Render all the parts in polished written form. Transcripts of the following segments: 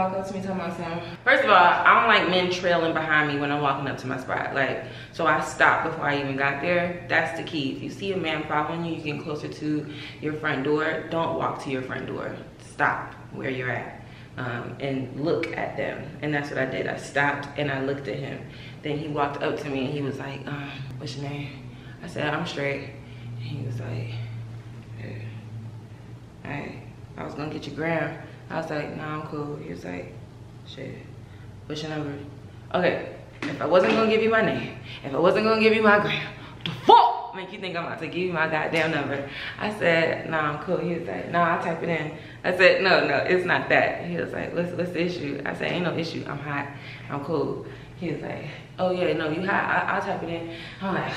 walk up to me talking about something. First of all, I don't like men trailing behind me when I'm walking up to my spot. Like, so I stopped before I even got there. That's the key. If you see a man following you, you getting closer to your front door, don't walk to your front door. Stop where you're at. And look at them. And that's what I did. I stopped and I looked at him. Then he walked up to me and he was like, what's your name? I said, I'm straight. And he was like, hey, hey, I was gonna get your gram. I was like, nah, I'm cool. He was like, shit, what's your number? Okay, if I wasn't gonna give you my name, if I wasn't gonna give you my gram, the fuck make you think I'm about to give you my goddamn number? I said, nah, I'm cool. He was like, nah, I'll type it in. I said, no, it's not that. He was like, what's the issue? I said, ain't no issue, I'm hot, I'm cool. He was like, oh yeah, no, you hot, I'll type it in. I'm like,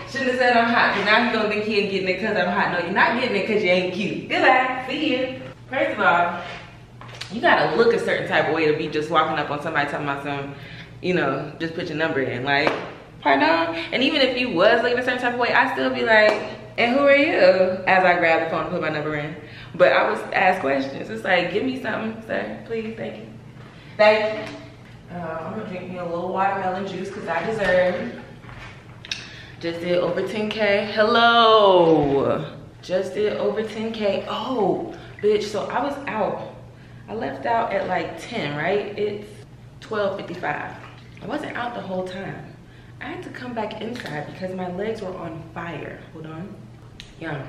shouldn't have said I'm hot, because now he's gonna think he ain't getting it because I'm hot. No, you're not getting it because you ain't cute. Goodbye, see you. First of all, you gotta look a certain type of way to be just walking up on somebody talking about some, you know, just put your number in, like, pardon? And even if you was looking a certain type of way, I'd still be like, and who are you? As I grab the phone and put my number in. But I was asked questions. It's like, give me something, sir, please, thank you. Thank you. I'm gonna drink me a little watermelon juice because I deserve. Just did over 10K. Hello. Just did over 10K. Oh, bitch, so I was out. I left out at like 10, right? It's 12:55. I wasn't out the whole time. I had to come back inside because my legs were on fire. Hold on. Yum.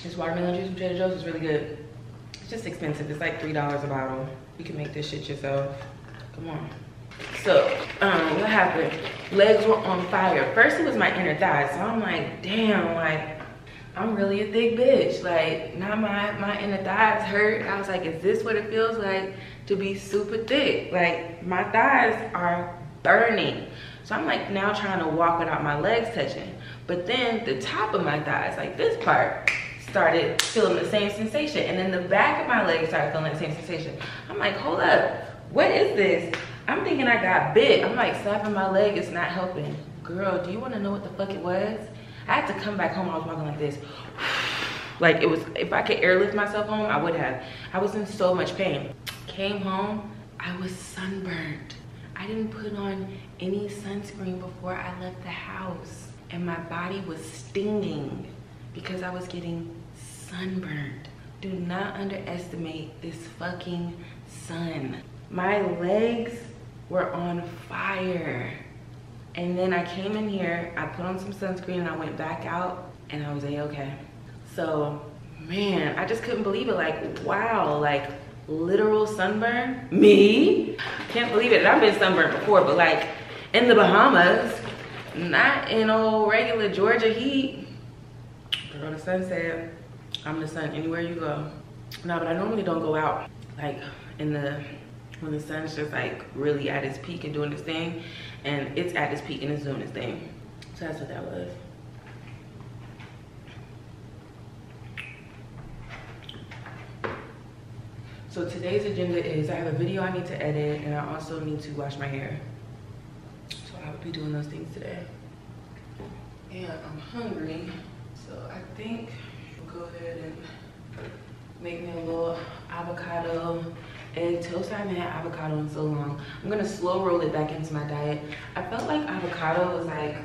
This watermelon juice from Trader Joe's is really good. It's just expensive. It's like $3 a bottle. You can make this shit yourself. Come on. So, what happened? Legs were on fire. First, it was my inner thighs. So I'm like, damn, like, I'm really a thick bitch. Like, now my inner thighs hurt. I was like, is this what it feels like to be super thick? Like, my thighs are burning. So I'm like now trying to walk without my legs touching. But then the top of my thighs, like this part, started feeling the same sensation. And then the back of my legs started feeling the same sensation. I'm like, hold up, what is this? I'm thinking I got bit. I'm like slapping my leg, it's not helping. Girl, do you wanna know what the fuck it was? I had to come back home, I was walking like this. Like it was, if I could airlift myself home, I would have. I was in so much pain. Came home, I was sunburned. I didn't put on any sunscreen before I left the house. And my body was stinging because I was getting sunburned. Do not underestimate this fucking sun. My legs were on fire. And then I came in here, I put on some sunscreen and I went back out and I was A-okay. So, man, I just couldn't believe it. Like, wow, like literal sunburn? Me? Can't believe it. I've been sunburned before, but like in the Bahamas, not in old regular Georgia heat. Girl, the sun said, I'm the sun anywhere you go. No, but I normally don't go out like when the sun's just like really at its peak and doing its thing, and it's at its peak and it's doing its thing. So that's what that was. So today's agenda is I have a video I need to edit and I also need to wash my hair. So I will be doing those things today. And I'm hungry, so I think we'll go ahead and make me a little avocado egg toast. I haven't had avocado in so long. I'm gonna slow roll it back into my diet. I felt like avocado was like,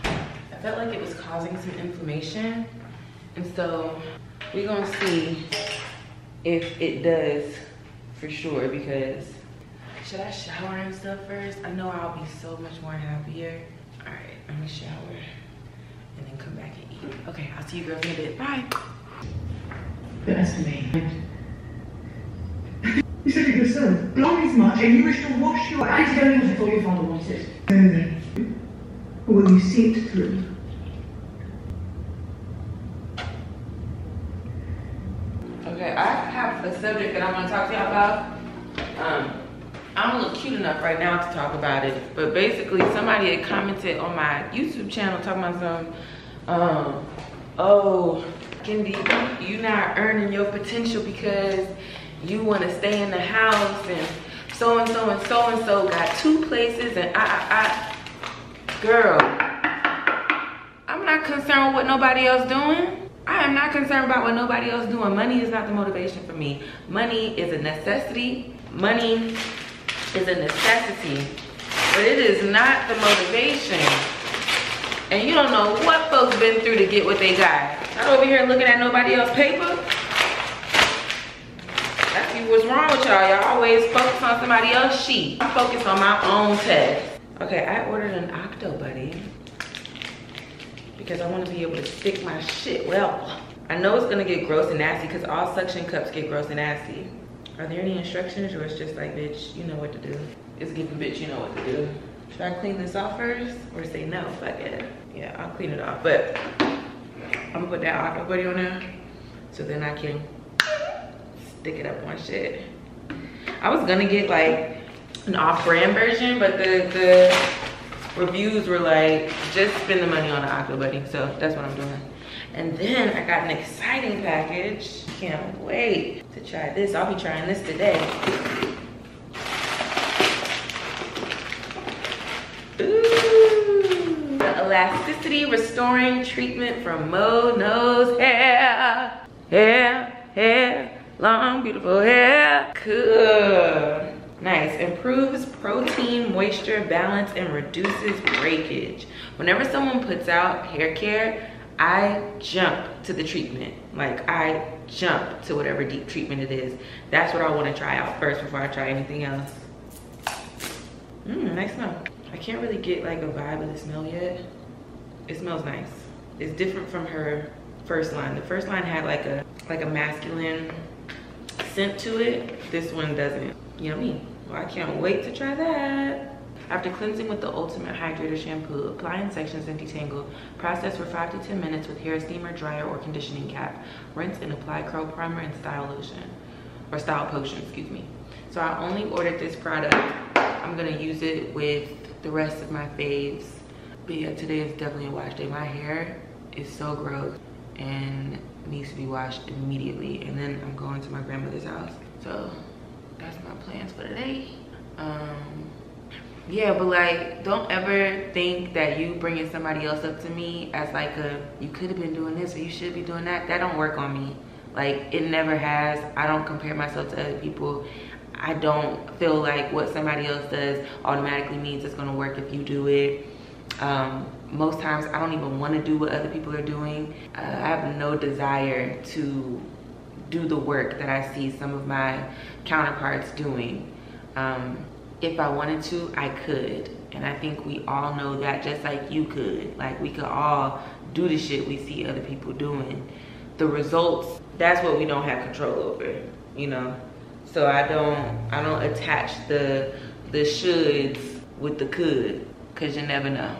I felt like it was causing some inflammation. And so we're gonna see if it does for sure, because should I shower and stuff first? I know I'll be so much more happier. All right, I'm gonna shower and then come back and eat. Okay, I'll see you girls in a bit. Bye. That's me. You said it yourself. Blood is much and you wish to wash your eyes going as I thought your father wanted. And then, or will you see it through? Okay, I have a subject that I want to talk to y'all about. I don't look cute enough right now to talk about it, but basically somebody had commented on my YouTube channel talking about some, oh, Kendi, you not earning your potential because you want to stay in the house, and so and so and so and so got 2 places, and girl, I'm not concerned with what nobody else doing. I am not concerned about what nobody else doing. Money is not the motivation for me. Money is a necessity. Money is a necessity, but it is not the motivation. And you don't know what folks been through to get what they got. Not over here looking at nobody else's paper. That's what's wrong with y'all. Y'all always focus on somebody else's sheet. I focus on my own test. Okay, I ordered an Octo Buddy because I want to be able to stick my shit well. I know it's gonna get gross and nasty because all suction cups get gross and nasty. Are there any instructions, or it's just like, bitch, you know what to do? It's giving, bitch, you know what to do. Should I clean this off first or say no? Fuck it. Yeah, I'll clean it off, but I'm gonna put that Octo Buddy on there so then I can stick it up on shit. I was gonna get like an off-brand version, but the reviews were like, just spend the money on the Octo Buddy, so that's what I'm doing. And then I got an exciting package. Can't wait to try this. I'll be trying this today. Ooh, the elasticity restoring treatment from Mo Knows Hair. Hair, long, beautiful hair. Cool. Nice. Improves protein moisture balance and reduces breakage. Whenever someone puts out hair care, I jump to the treatment. Like, I jump to whatever deep treatment it is. That's what I want to try out first before I try anything else. Nice smell. I can't really get like a vibe of the smell yet. It smells nice. It's different from her first line. The first line had like a masculine scent to it. This one doesn't. Yummy. Well, I can't wait to try that. After cleansing with the Ultimate Hydrator Shampoo, apply in sections and detangle. Process for 5 to 10 minutes with hair steamer, dryer, or conditioning cap. Rinse and apply curl primer and style lotion. Or style potion, excuse me. So I only ordered this product. I'm gonna use it with the rest of my faves. But yeah, today is definitely a wash day. My hair is so gross and needs to be washed immediately. And then I'm going to my grandmother's house. So that's my plans for today. Yeah, but like, don't ever think that you bringing somebody else up to me as like you could have been doing this or you should be doing that. That don't work on me. Like, it never has. I don't compare myself to other people. I don't feel like what somebody else does automatically means it's gonna work if you do it. Most times I don't even want to do what other people are doing. I have no desire to do the work that I see some of my counterparts doing. If I wanted to, I could. And I think we all know that, just like you could. Like, we could all do the shit we see other people doing. The results, that's what we don't have control over, you know? So I don't attach the shoulds with the could, cause you never know.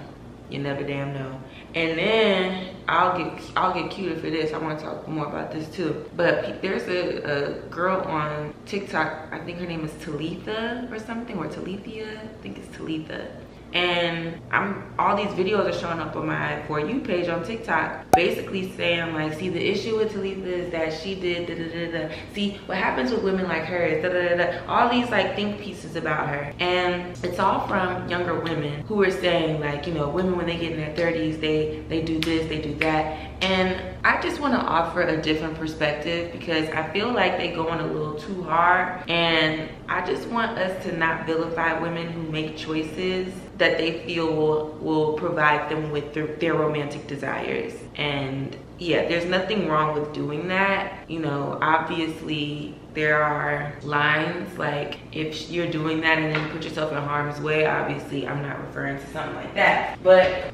You never damn know. And then I'll get cuter for this. I want to talk more about this too. But there's a girl on TikTok. I think her name is Talitha or something, or Talithia. I think it's Talitha. And all these videos are showing up on my For You page on TikTok, basically saying like, see, the issue with Talitha is that she did da-da-da-da. See, what happens with women like her is da-da-da-da. All these like think pieces about her. And it's all from younger women who are saying like, you know, women when they get in their 30s, they do this, they do that. And I just want to offer a different perspective because I feel like they going a little too hard. And I just want us to not vilify women who make choices that they feel will provide them with their romantic desires. And yeah, there's nothing wrong with doing that. You know, obviously there are lines, like if you're doing that and then you put yourself in harm's way, obviously I'm not referring to something like that. But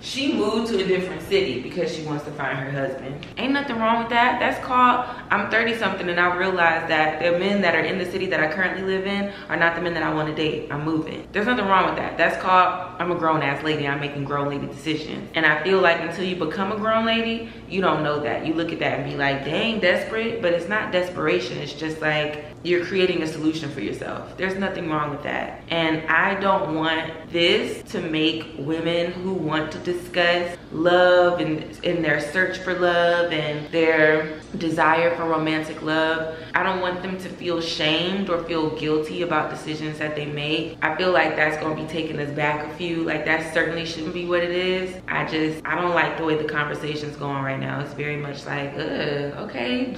she moved to a different city because she wants to find her husband. Ain't nothing wrong with that. That's called, I'm 30 something and I realized that the men that are in the city that I currently live in are not the men that I want to date. I'm moving. There's nothing wrong with that. That's called, I'm a grown ass lady. I'm making grown lady decisions. And I feel like until you become a grown lady, you don't know that. You look at that and be like, dang, desperate. But it's not desperation. It's just like you're creating a solution for yourself. There's nothing wrong with that. And I don't want this to make women who want to discuss love and their search for love and their desire for romantic love. I don't want them to feel shamed or feel guilty about decisions that they make. I feel like that's gonna be taking us back a few. Like that certainly shouldn't be what it is. I don't like the way the conversation's going right now. It's very much like, okay,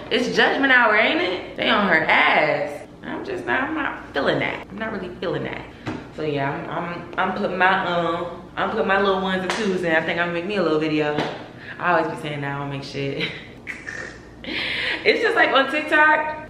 it's judgment hour, ain't it? They on her ass. I'm not feeling that. I'm not really feeling that. So yeah, I'm putting my little ones and twos in. I think I'm gonna make me a little video. I always be saying that I don't make shit. It's just like on TikTok,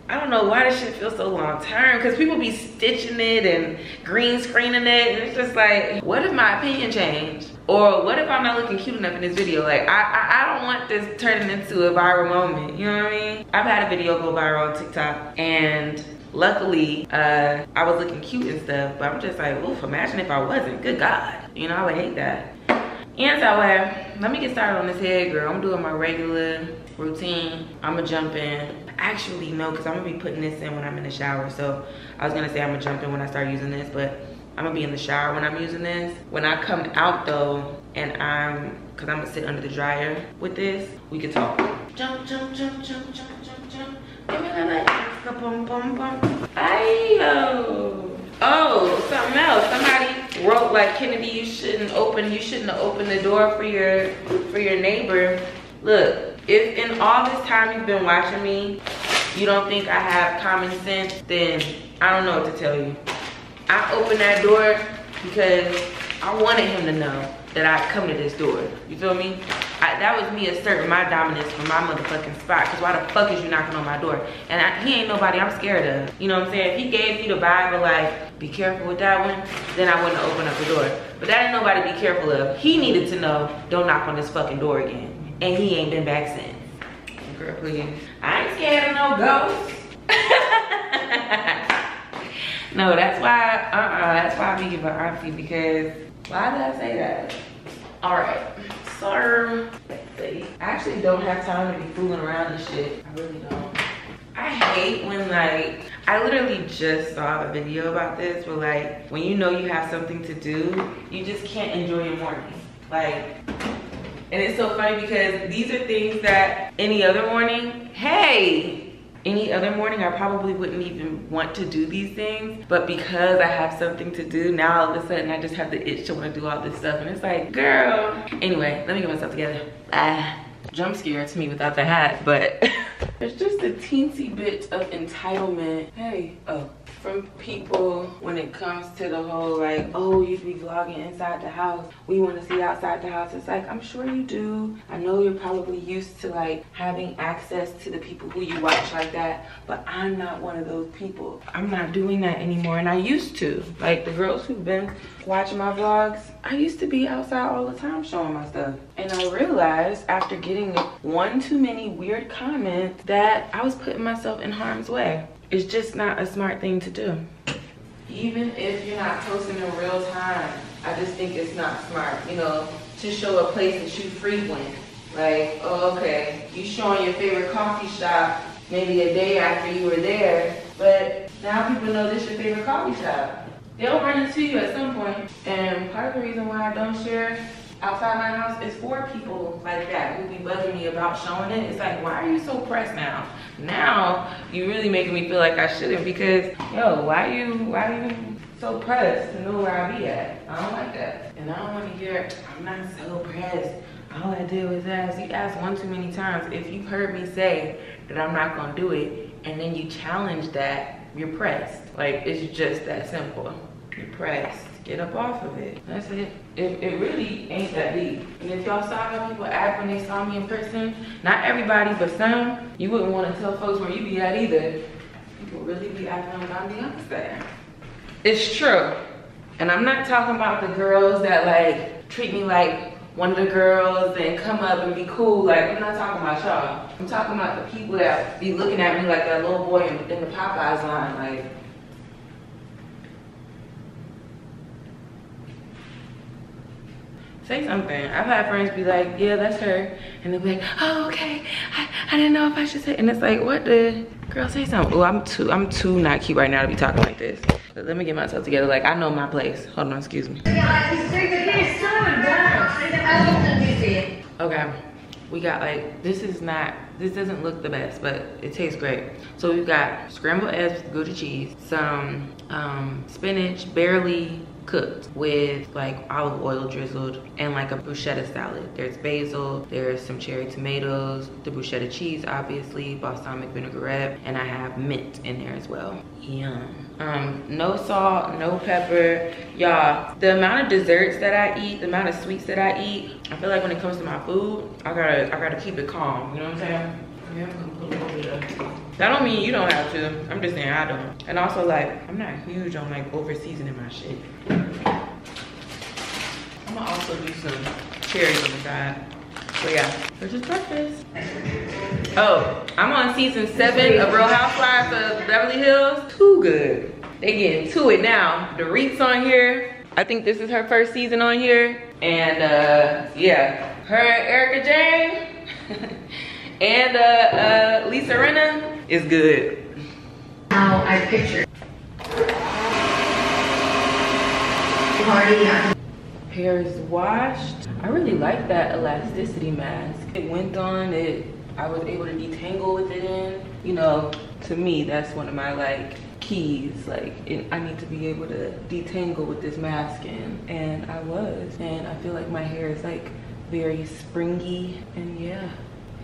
I don't know why this shit feels so long term, because people be stitching it and green screening it, and it's just like, what if my opinion changed? Or what if I'm not looking cute enough in this video? Like, I don't want this turning into a viral moment, you know what I mean? I've had a video go viral on TikTok, and luckily, I was looking cute and stuff, but I'm just like, oof, imagine if I wasn't, good God. You know, I would hate that. And so, let me get started on this head, girl. I'm doing my regular routine. I'm gonna jump in. Actually, no, because I'm gonna be putting this in when I'm in the shower. So I was gonna say I'm gonna jump in when I start using this, but I'm gonna be in the shower when I'm using this. When I come out though, and because I'm gonna sit under the dryer with this, we could talk. Jump, jump, jump, jump, jump, jump, jump. Give me that like, boom, boom, boom. Ayo. Oh, something else. Somebody wrote like, Kennedy, you shouldn't have opened the door for your neighbor. Look, if in all this time you've been watching me, you don't think I have common sense, then I don't know what to tell you. I opened that door because I wanted him to know that I come to this door. You feel me? That was me asserting my dominance from my motherfucking spot. Because why the fuck is you knocking on my door? And he ain't nobody I'm scared of. You know what I'm saying? If he gave me the vibe of like, be careful with that one, then I wouldn't open up the door. But that ain't nobody to be careful of. He needed to know, don't knock on this fucking door again. And he ain't been back since. Girl, please. I ain't scared of no ghosts. No, that's why I be giving auntie, because why did I say that? All right, so I actually don't have time to be fooling around and shit. I really don't. I hate when like, I literally just saw a video about this, but like, when you know you have something to do, you just can't enjoy your morning. Like, and it's so funny because these are things that any other morning I probably wouldn't even want to do these things. But because I have something to do, now all of a sudden I just have the itch to want to do all this stuff. And it's like, girl. Anyway, let me get myself together. Jump scare to me without the hat, but there's just a teensy bit of entitlement. From people when it comes to the whole like, oh, you be vlogging inside the house, we want to see outside the house. It's like, I'm sure you do. I know you're probably used to like having access to the people who you watch like that, but I'm not one of those people. I'm not doing that anymore, and I used to. Like the girls who've been watching my vlogs, I used to be outside all the time showing my stuff. And I realized after getting one too many weird comments that I was putting myself in harm's way. It's just not a smart thing to do. Even if you're not posting in real time, I just think it's not smart, you know, to show a place that you frequent. Like, oh, okay, you showing your favorite coffee shop maybe a day after you were there, but now people know this is your favorite coffee shop. They'll run into you at some point. And part of the reason why I don't share outside my house is for people like that who be bugging me about showing it. It's like, why are you so pressed now? Now you really making me feel like I shouldn't, because yo, why you so pressed to know where I be at? I don't like that. And I don't want to hear, I'm not so pressed. All I did was ask. You asked one too many times. If you've heard me say that I'm not gonna do it, and then you challenge that, you're pressed. Like, it's just that simple. You're pressed. Get up off of it. That's it. It really ain't that deep. And if y'all saw how people act when they saw me in person, not everybody, but some, you wouldn't want to tell folks where you be at either. People really be acting like I'm Beyonce. It's true. And I'm not talking about the girls that like treat me like one of the girls and come up and be cool. Like, I'm not talking about y'all. I'm talking about the people that be looking at me like that little boy in the Popeyes line. Like, say something. I've had friends be like, yeah, that's her. And they'll be like, oh, okay. I didn't know if I should say. And it's like, what the? Girl, say something. Oh, I'm too not cute right now to be talking like this. But let me get myself together. Like, I know my place. Hold on, excuse me. Okay, we got like, this doesn't look the best, but it tastes great. So we've got scrambled eggs with Gouda cheese, some spinach barely cooked with like olive oil drizzled, and like a bruschetta salad. There's basil, there's some cherry tomatoes, the bruschetta cheese, obviously, balsamic vinaigrette, and I have mint in there as well. Yum. No salt, no pepper. Y'all, the amount of desserts that I eat, the amount of sweets that I eat, I feel like when it comes to my food, I gotta keep it calm, you know what I'm saying? Yeah, I'm gonna put a little bit of. That don't mean you don't have to. I'm just saying I don't. And also, like, I'm not huge on like over seasoning my shit. I'm gonna also do some cherries on the side. But yeah, this is breakfast. Oh, I'm on season 7 of Real Housewives of Beverly Hills. Too good. They getting to it now. The Reek's on here. I think this is her first season on here. And yeah, her and Erica Jane and Lisa Rinna is good. How I picture party. Hair is washed. I really like that elasticity mask. It went on, I was able to detangle with it in. You know, to me, that's one of my like keys. Like, I need to be able to detangle with this mask in, and I was. And I feel like my hair is like very springy, and yeah,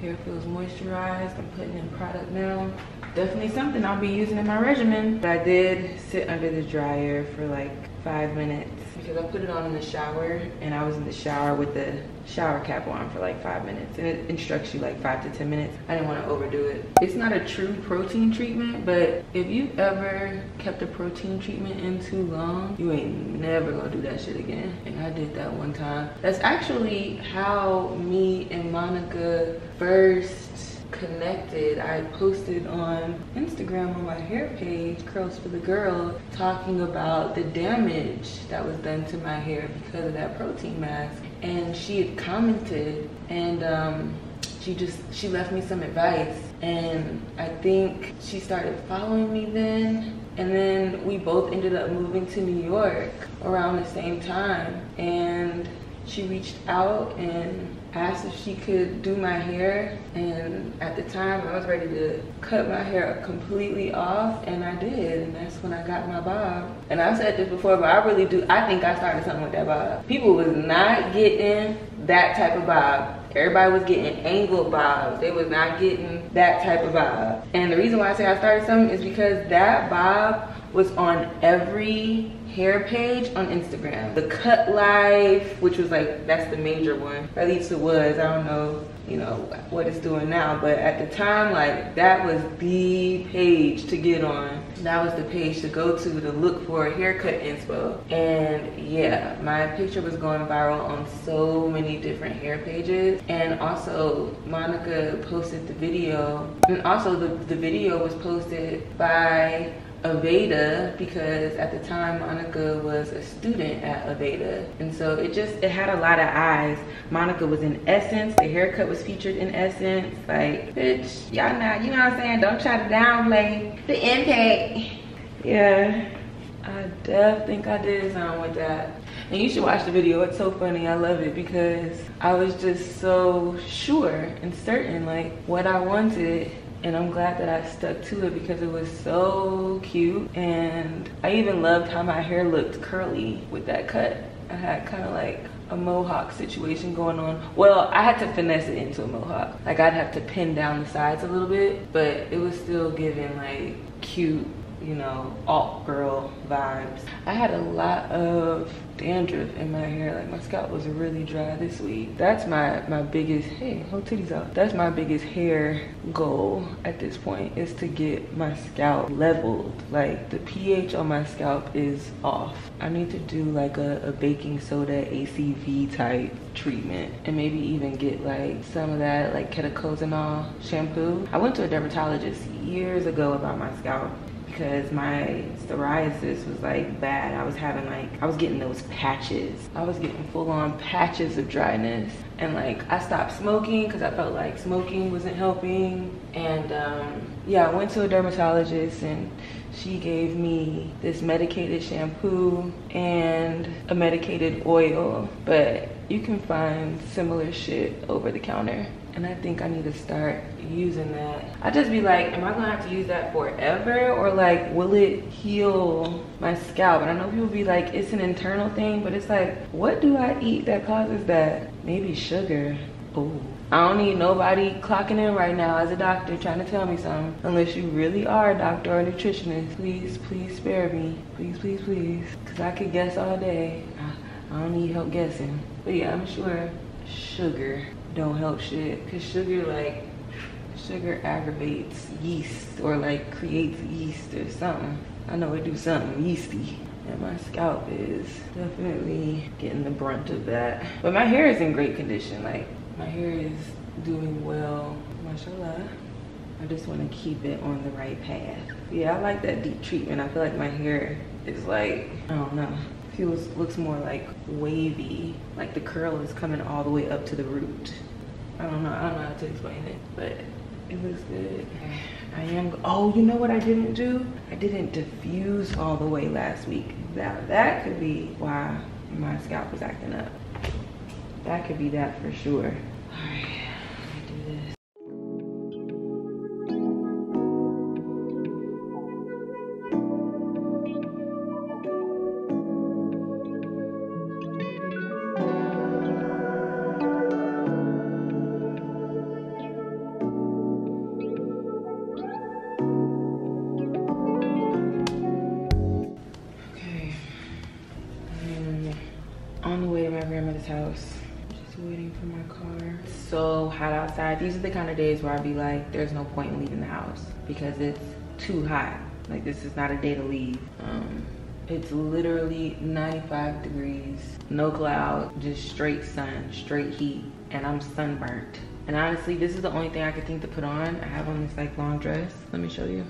hair feels moisturized. I'm putting in product now. Definitely something I'll be using in my regimen. I did sit under the dryer for like 5 minutes because I put it on in the shower, and I was in the shower with the shower cap on for like 5 minutes, and it instructs you like 5 to 10 minutes. I didn't want to overdo it. It's not a true protein treatment, but if you've ever kept a protein treatment in too long, you ain't never gonna do that shit again. And I did that one time. That's actually how me and Monica first connected. I posted on Instagram on my hair page, Curls for the Girl, talking about the damage that was done to my hair because of that protein mask, and she had commented, and she left me some advice, and I think she started following me then, and then we both ended up moving to New York around the same time, and she reached out and asked if she could do my hair, and at the time I was ready to cut my hair completely off, and I did, and that's when I got my bob. And I've said this before, but I think I started something with that bob. People was not getting that type of bob. Everybody was getting angled bobs. They was not getting that type of bob. And the reason why I say I started something is because that bob was on every hair page on Instagram. The Cut Life, which was like, that's the major one. At least it was. I don't know, you know, what it's doing now, but at the time, like, that was the page to get on. That was the page to go to look for a haircut inspo. And yeah, my picture was going viral on so many different hair pages. And also, Monica posted the video, and also the video was posted by Aveda, because at the time Monica was a student at Aveda, and so it had a lot of eyes. Monica was in Essence, the haircut was featured in Essence. Like, bitch, y'all not, you know what I'm saying, don't try to downplay the impact. Yeah, I think I did something with that. And you should watch the video, it's so funny. I love it because I was just so sure and certain like what I wanted. And I'm glad that I stuck to it because it was so cute. And I even loved how my hair looked curly with that cut. I had kind of like a mohawk situation going on. Well, I had to finesse it into a mohawk. Like, I'd have to pin down the sides a little bit, but it was still giving like cute, you know, alt girl vibes. I had a lot of dandruff in my hair. Like, my scalp was really dry this week. That's my biggest, hey, hold titties out. That's my biggest hair goal at this point, is to get my scalp leveled. Like, the pH on my scalp is off. I need to do like a baking soda ACV type treatment, and maybe even get like some of that like ketoconazole shampoo. I went to a dermatologist years ago about my scalp because my psoriasis was like bad. I was getting those patches. I was getting full on patches of dryness. And like, I stopped smoking because I felt like smoking wasn't helping. And yeah, I went to a dermatologist and she gave me this medicated shampoo and a medicated oil, but you can find similar shit over the counter. And I think I need to start using that. I just be like, am I gonna have to use that forever? Or like, will it heal my scalp? And I know people be like, it's an internal thing, but it's like, what do I eat that causes that? Maybe sugar. Ooh. I don't need nobody clocking in right now as a doctor trying to tell me something. Unless you really are a doctor or a nutritionist. Please, please spare me. Please, please, please. Cause I could guess all day. I don't need help guessing. But yeah, I'm sure sugar don't help shit. Cause sugar aggravates yeast or like creates yeast or something. I know it do something yeasty. And my scalp is definitely getting the brunt of that. But my hair is in great condition. Like, my hair is doing well, mashallah. I just want to keep it on the right path. Yeah, I like that deep treatment. I feel like my hair is like, I don't know, looks more like wavy. Like the curl is coming all the way up to the root. I don't know how to explain it, but it looks good. Oh, you know what I didn't do? I didn't diffuse all the way last week. Now that could be why my scalp was acting up. That could be that for sure. All right, let me do this. Okay, on the way to my grandmother's house. Waiting for my car. It's so hot outside. These are the kind of days where I'd be like, there's no point in leaving the house because it's too hot. Like, this is not a day to leave. It's literally 95 degrees, no cloud, just straight sun, straight heat, and I'm sunburnt. And honestly, this is the only thing I could think to put on. I have on this like long dress. Let me show you.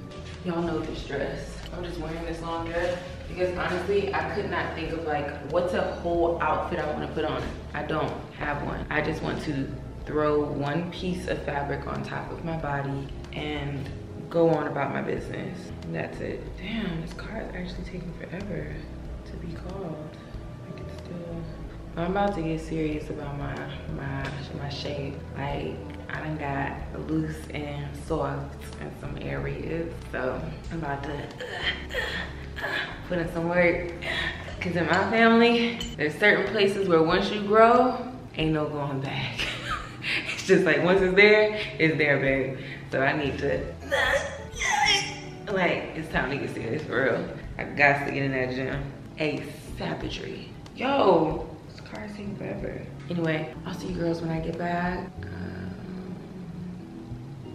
Y'all know this dress. I'm just wearing this long dress because honestly, I could not think of like, what's a whole outfit I want to put on. I don't have one. I just want to throw one piece of fabric on top of my body and go on about my business. And that's it. Damn, this car is actually taking forever to be called. I can still... I'm about to get serious about my shape. Like, I done got loose and soft in some areas. So I'm about to put in some work. Cause in my family, there's certain places where once you grow, ain't no going back. It's just like, once it's there, babe. So I need to, like, it's time to get serious for real. I got to get in that gym. Savagery. Yo. Car's taking forever. Anyway, I'll see you girls when I get back.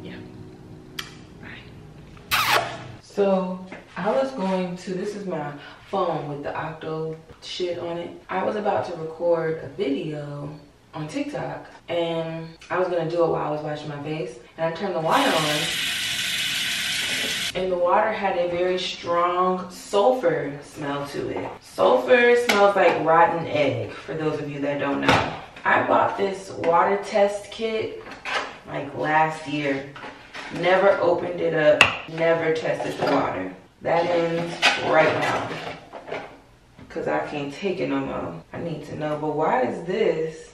Yeah. Bye. So I was going to, this is my phone with the Octo shit on it. I was about to record a video on TikTok and I was gonna do it while I was washing my face, and I turned the water on and the water had a very strong sulfur smell to it. Sulfur smells like rotten egg, for those of you that don't know. I bought this water test kit like last year. Never opened it up, never tested the water. That ends right now, cause I can't take it no more. I need to know, but why is this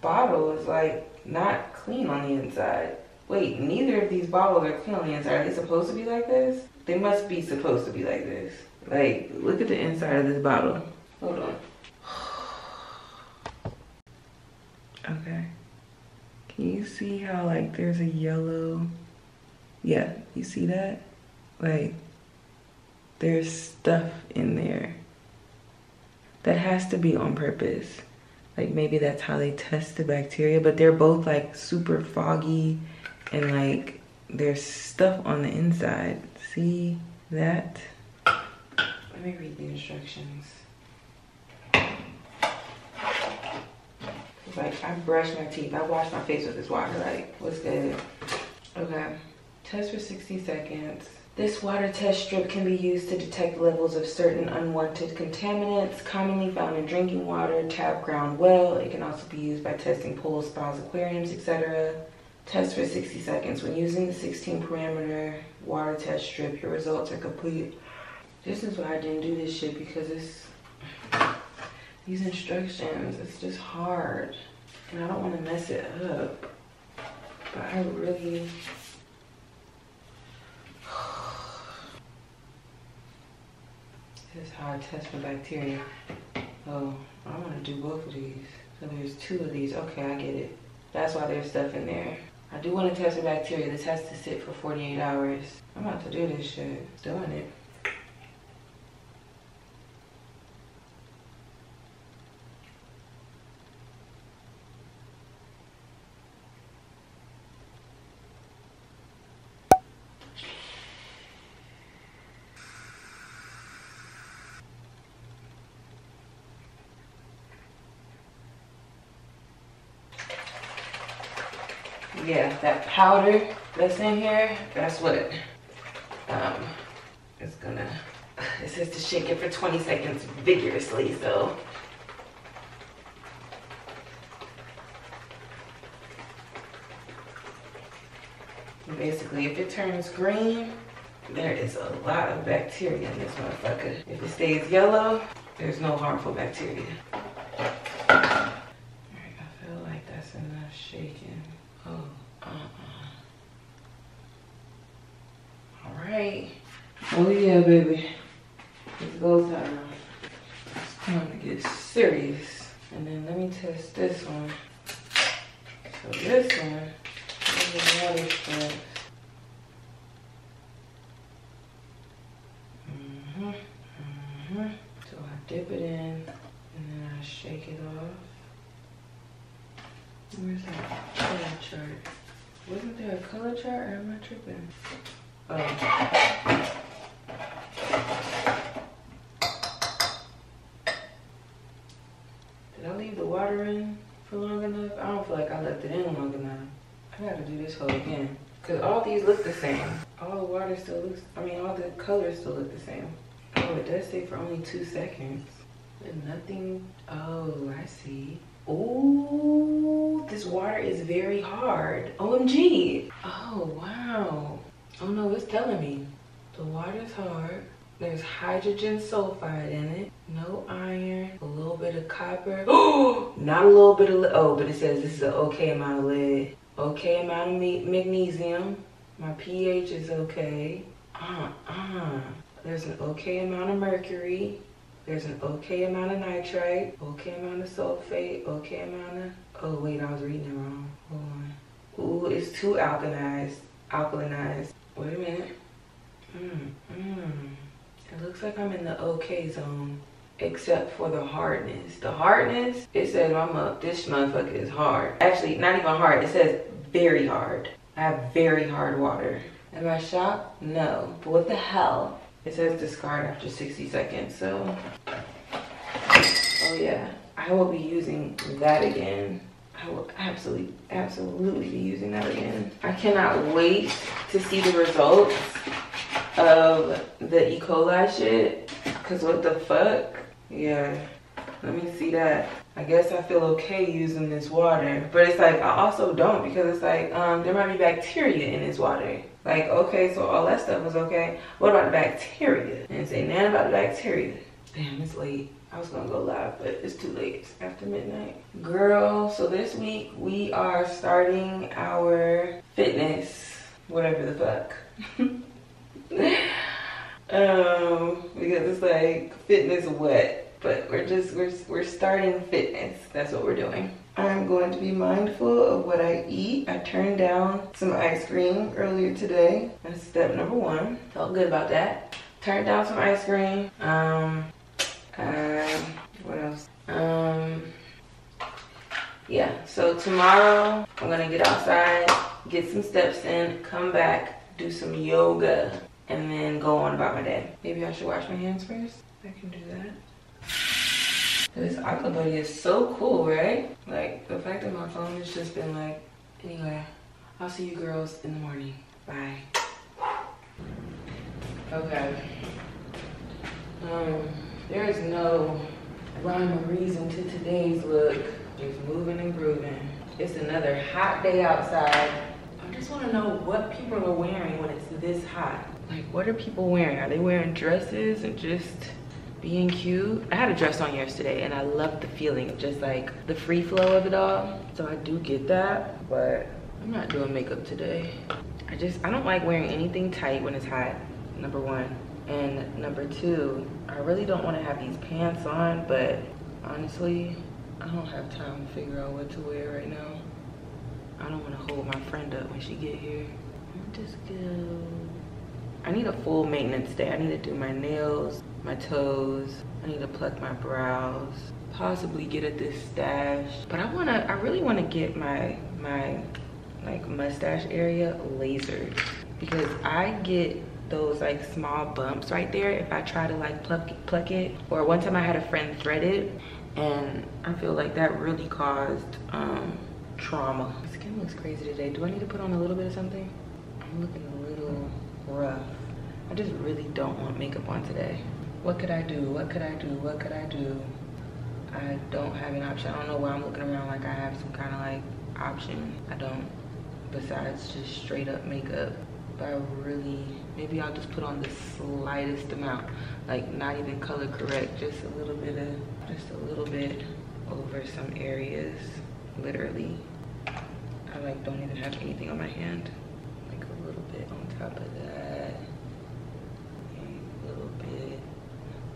bottle is like not clean on the inside? Wait, neither of these bottles are clean on the inside. Are they supposed to be like this? They must be supposed to be like this. Like, look at the inside of this bottle. Hold on. Okay. Can you see how like there's a yellow? Yeah, you see that? Like, there's stuff in there. That has to be on purpose. Like, maybe that's how they test the bacteria, but they're both like super foggy and like there's stuff on the inside. See that? Let me read the instructions. Like, I brushed my teeth, I washed my face with this water. Like, what's good? Okay, test for 60 seconds. This water test strip can be used to detect levels of certain unwanted contaminants commonly found in drinking water, tap, ground well. It can also be used by testing pools, spas, aquariums, etc. Test for 60 seconds. When using the 16 parameter water test strip, your results are complete This is why I didn't do this shit, because it's these instructions, it's just hard. And I don't want to mess it up. But I really... This is how I test for bacteria. Oh, I want to do both of these. So there's 2 of these. Okay, I get it. That's why there's stuff in there. I do want to test for bacteria. This has to sit for 48 hours. I'm about to do this shit. Doing it. Yeah, that powder that's in here, that's what it's gonna, it says to shake it for 20 seconds vigorously, so. Basically, if it turns green, there is a lot of bacteria in this motherfucker. If it stays yellow, there's no harmful bacteria. All right, I feel like that's enough shaking. Oh, all right. Oh yeah, baby. It's go time. It's time to get serious. And then let me test this one. So this one is a water spray. So I dip it in and then I shake it off. Where's that color chart? Wasn't there a color chart, or am I tripping? Oh. Did I leave the water in for long enough? I don't feel like I left it in long enough. I gotta do this whole again. Cause all these look the same. All the water still looks, all the colors still look the same. Oh, it does stay for only 2 seconds. And nothing, oh, I see. Oh, this water is very hard. OMG. Oh, wow. Oh no, it's telling me. The water's hard. There's hydrogen sulfide in it. No iron. A little bit of copper. Oh, not a little bit of, oh, but it says this is an okay amount of lead. Okay amount of magnesium. My pH is okay. There's an okay amount of mercury. There's an okay amount of nitrite, okay amount of sulfate, okay amount of, oh wait, I was reading it wrong. Hold on. Ooh, it's too alkalinized. Wait a minute. It looks like I'm in the okay zone, except for the hardness. The hardness, it says this motherfucker is hard. Actually, not even hard, it says very hard. I have very hard water. Am I shocked? No, but what the hell? It says discard after 60 seconds, so. Oh yeah, I will be using that again. I will absolutely be using that again. I cannot wait to see the results of the E. coli shit, cause what the fuck? Yeah, let me see that. I guess I feel okay using this water, but it's like, I also don't, because it's like, there might be bacteria in this water. Like, okay, so all that stuff was okay. What about the bacteria? And say nothing about the bacteria. Damn, it's late. I was gonna go live, but it's too late. It's after midnight. Girl, so this week we are starting our fitness, whatever the fuck. Because it's like fitness what? But we're starting fitness. That's what we're doing. I'm going to be mindful of what I eat. I turned down some ice cream earlier today. That's step number 1. Felt good about that. Turned down some ice cream. What else? Yeah, so tomorrow I'm gonna get outside, get some steps in, come back, do some yoga, and then go on about my day. Maybe I should wash my hands first. I can do that. This Aqua Buddy is so cool, right? Like, the fact that my phone has just been like, anyway, I'll see you girls in the morning. Bye. Okay. There is no rhyme or reason to today's look. Just moving and grooving. It's another hot day outside. I just want to know what people are wearing when it's this hot. Like, what are people wearing? Are they wearing dresses and just being cute? I had a dress on yesterday and I loved the feeling of just like the free flow of it all. So I do get that, but I'm not doing makeup today. I don't like wearing anything tight when it's hot, number one. And number two, I really don't want to have these pants on, but honestly, I don't have time to figure out what to wear right now. I don't want to hold my friend up when she get here. Just go. I need a full maintenance day. I need to do my nails, my toes. I need to pluck my brows, possibly get at this stash. But I really want to get my like mustache area lasered, because I get those like small bumps right there if I try to like pluck it. Or one time I had a friend thread it, and I feel like that really caused trauma. My skin looks crazy today. Do I need to put on a little bit of something? I'm looking a little rough. I just really don't want makeup on today. What could I do? What could I do? What could I do? I don't have an option. I don't know why I'm looking around like I have some kind of like option. I don't, besides just straight up makeup. But I really, maybe I'll just put on the slightest amount, like not even color correct, just a little bit over some areas, literally. I like don't even have anything on my hand. Like a little bit on top of that, a little bit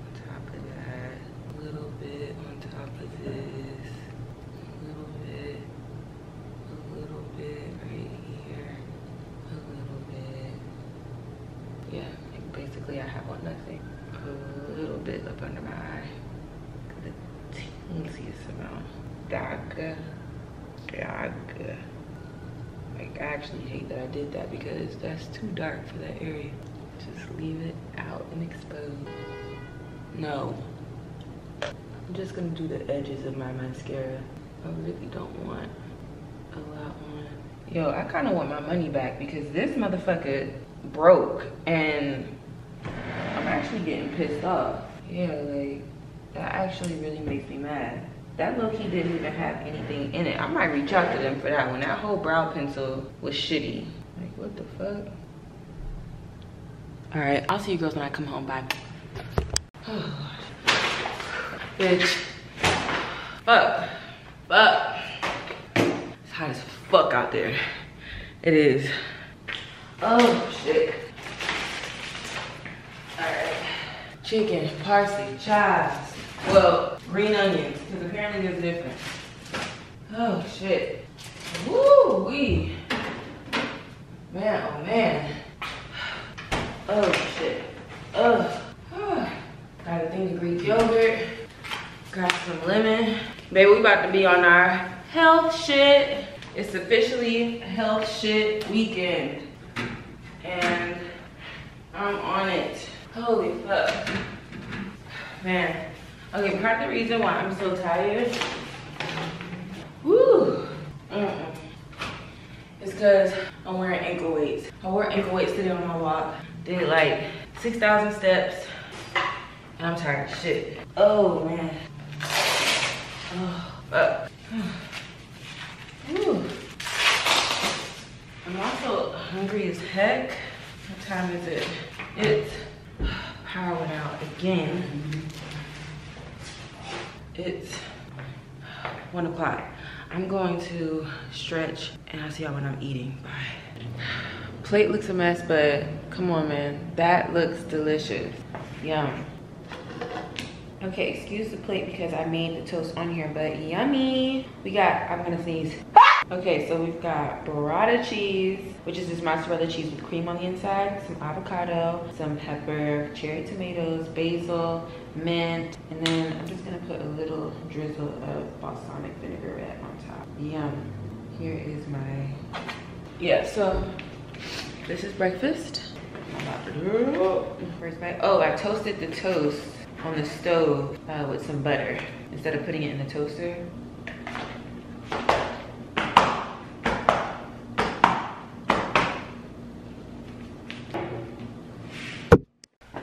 on top of that, a little bit on top of this, a little bit right here, a little bit. Yeah, like basically I have on nothing. A little bit up under my eye, the teensiest amount. Daga. Like, I actually hate that I did that because that's too dark for that area. Just leave it out and exposed. No. I'm just gonna do the edges of my mascara. I really don't want a lot on. Yo, I kinda want my money back because this motherfucker broke and I'm actually getting pissed off. Yeah, like, that actually really makes me mad. That low-key didn't even have anything in it. I might reach out to them for that one. That whole brow pencil was shitty. Like, what the fuck? All right, I'll see you girls when I come home. Bye. Oh, bitch. Fuck. It's hot as fuck out there. It is. Oh, shit. All right. Chicken, parsley, chives. Well, green onions, because apparently there's a difference. Oh, shit. Woo-wee. Man, oh, man. Oh, shit. Ugh. Got a thing of Greek yogurt. Got some lemon. Baby, we about to be on our health shit. It's officially health shit weekend. And I'm on it. Holy fuck. Man. Okay, part of the reason why I'm so tired, is because I'm wearing ankle weights. I wore ankle weights today on my walk. Did like 6,000 steps, and I'm tired of shit. Oh man. Oh, fuck. I'm also hungry as heck. What time is it? It's power went out again. It's 1 o'clock. I'm going to stretch and I'll see y'all when I'm eating. Bye. Plate looks a mess, but come on, man. That looks delicious. Yum. Okay, excuse the plate because I made the toast on here, but yummy. We got, I'm gonna sneeze. Okay, so we've got burrata cheese, which is this mozzarella cheese with cream on the inside, some avocado, some pepper, cherry tomatoes, basil, mint, and then I'm just gonna put a little drizzle of balsamic vinaigrette on top. Yum. Here is my, yeah, so this is breakfast. I'm about to do first bite. Oh, I toasted the toast on the stove with some butter instead of putting it in the toaster.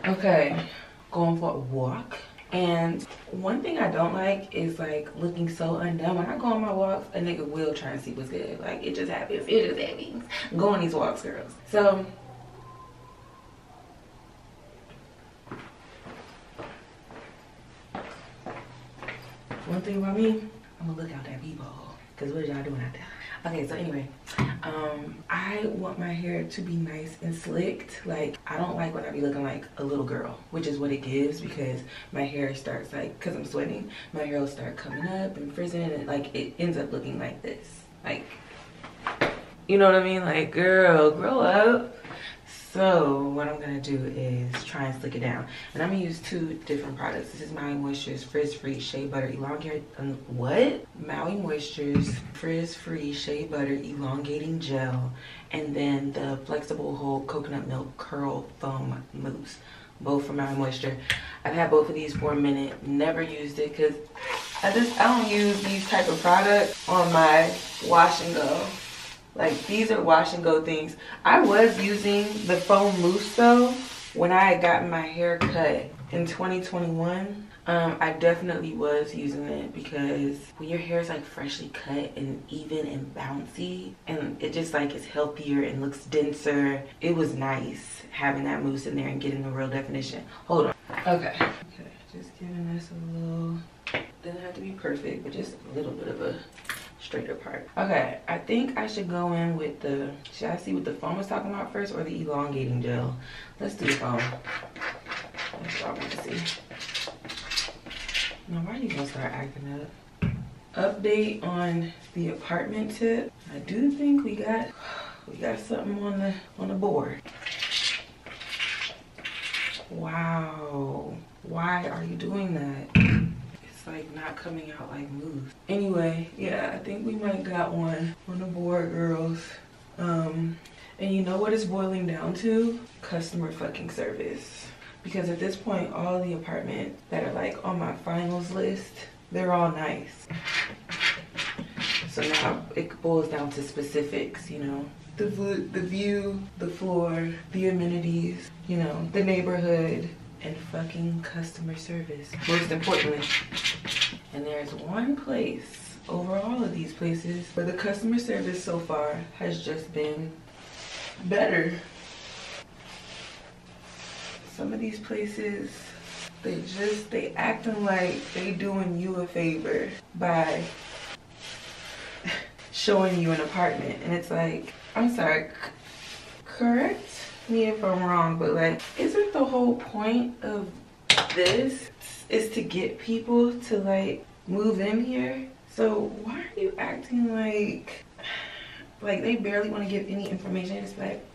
Okay, going for a walk And one thing I don't like is like looking so undone. When I go on my walks, a nigga will try and see what's good. Like it just happens. It just happens. Go on these walks, girls. So one thing about me, I'm gonna look out that people. Cause what y'all doing out there? Okay, so anyway, I want my hair to be nice and slicked. Like, I don't like when I be looking like a little girl, which is what it gives, because my hair starts like, cause I'm sweating, my hair will start coming up and frizzing, and like it ends up looking like this. Like, you know what I mean? Like, girl, grow up. So what I'm gonna do is try and slick it down, and I'm gonna use two different products. This is Maui Moisture's Frizz Free Shea Butter Elongating Maui Moisture's Frizz Free Shea Butter Elongating Gel, and then the Flexible Hold Coconut Milk Curl Foam Mousse, both from Maui Moisture. I've had both of these for a minute, never used it because I don't use these type of products on my wash and go. Like, these are wash and go things. I was using the foam mousse though when I had gotten my hair cut in 2021. I definitely was using it, because when your hair is like freshly cut and even and bouncy, and it just like is healthier and looks denser, it was nice having that mousse in there and getting the real definition. Hold on. Okay, just giving us a little, doesn't have to be perfect, but just a little bit of a straighter part. Okay, I think I should go in with the, should I see what the foam was talking about first or the elongating gel? Let's do the foam. That's what I want to see. Now, why are you gonna start acting up? Update on the apartment tip. I do think we got something on the board. Wow, why are you doing that? Like not coming out like mousse. Anyway, yeah, I think we might got one on the board, girls. And you know what it's boiling down to? Customer fucking service. Because at this point, all the apartments that are like on my finals list, they're all nice. So now it boils down to specifics, you know. The view, the floor, the amenities, you know, the neighborhood, and fucking customer service, most importantly. And there's one place over all of these places where the customer service so far has just been better. Some of these places, they acting like they doing you a favor by showing you an apartment, and it's like, I'm sorry, correct me if I'm wrong, but like, isn't the whole point of this is to get people to like move in here? So why are you acting like they barely want to give any information? It's like,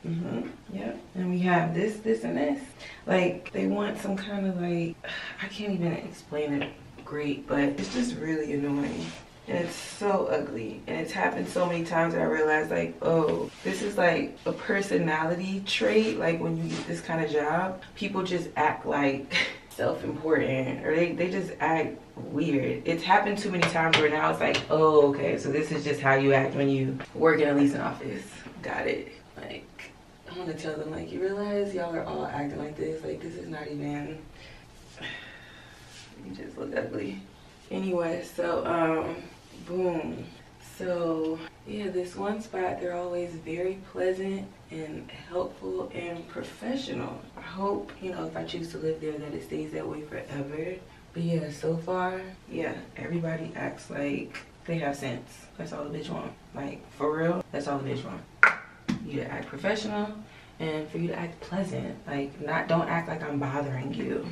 yeah, and we have this, and this. Like, they want some kind of like, I can't even explain it great, but it's just really annoying. And it's so ugly, and it's happened so many times that I realized, like, oh, this is like a personality trait. Like, when you get this kind of job, people just act like self-important, or they just act weird. It's happened too many times where now it's like, oh, okay, so this is just how you act when you work in a leasing office. Got it. Like, I want to tell them, like, you realize y'all are all acting like this? Like, this is not even, you just look ugly. Anyway, so boom. So yeah, this one spot, they're always very pleasant and helpful and professional. I hope, you know, if I choose to live there, that it stays that way forever. But yeah, so far, yeah, everybody acts like they have sense. That's all the bitch want. Like, for real, that's all the bitch want. You to act professional and for you to act pleasant. Like, don't act like I'm bothering you.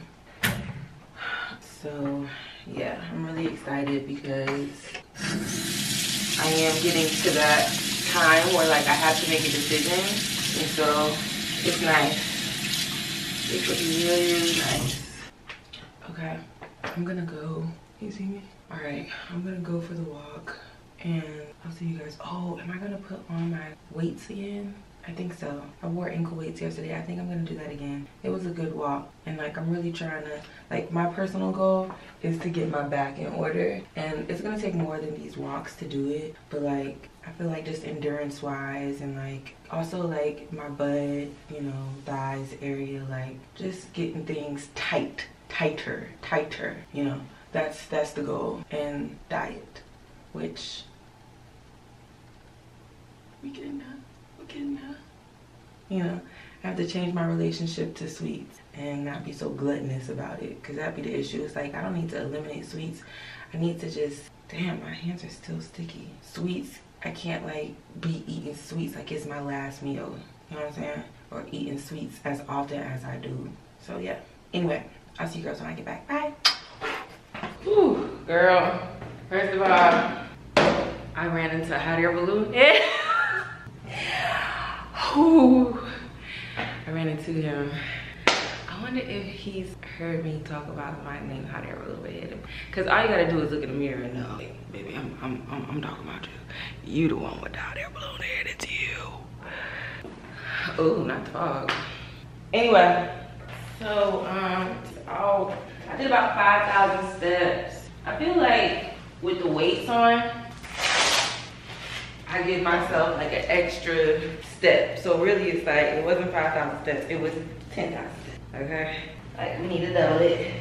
So yeah, I'm really excited because I am getting to that time where like I have to make a decision, and so it's nice. It's really, really nice. Okay, I'm gonna go. You see me? All right, I'm gonna go for the walk, and I'll see you guys. Oh, am I gonna put on my weights again? I think so. I wore ankle weights yesterday. I think I'm gonna do that again. It was a good walk, and like I'm really trying to, like, my personal goal is to get my back in order, and it's gonna take more than these walks to do it, but like I feel like just endurance wise, and like also like my butt, you know, thighs area, like just getting things tight tighter, you know. That's the goal. And diet, which we're getting there. You know, I have to change my relationship to sweets and not be so gluttonous about it, because that'd be the issue. It's like, I don't need to eliminate sweets. I need to just, damn, my hands are still sticky. Sweets, I can't like be eating sweets like it's my last meal. You know what I'm saying? Or eating sweets as often as I do. So yeah. Anyway, I'll see you girls when I get back. Bye. Whew, girl. First of all, I ran into a hot air balloon. Whew. I ran into him. I wonder if he's heard me talk about my name hot air balloon with him. Cause all you gotta do is look in the mirror and know, like, baby, I'm talking about you. You the one with the hot air balloon head. It's you. Oh, not the fog. Anyway, so I did about 5,000 steps. I feel like with the weights on, I give myself like an extra step. So really it's like, it wasn't 5,000 steps, it was 10,000 steps, okay? Like we need to double it.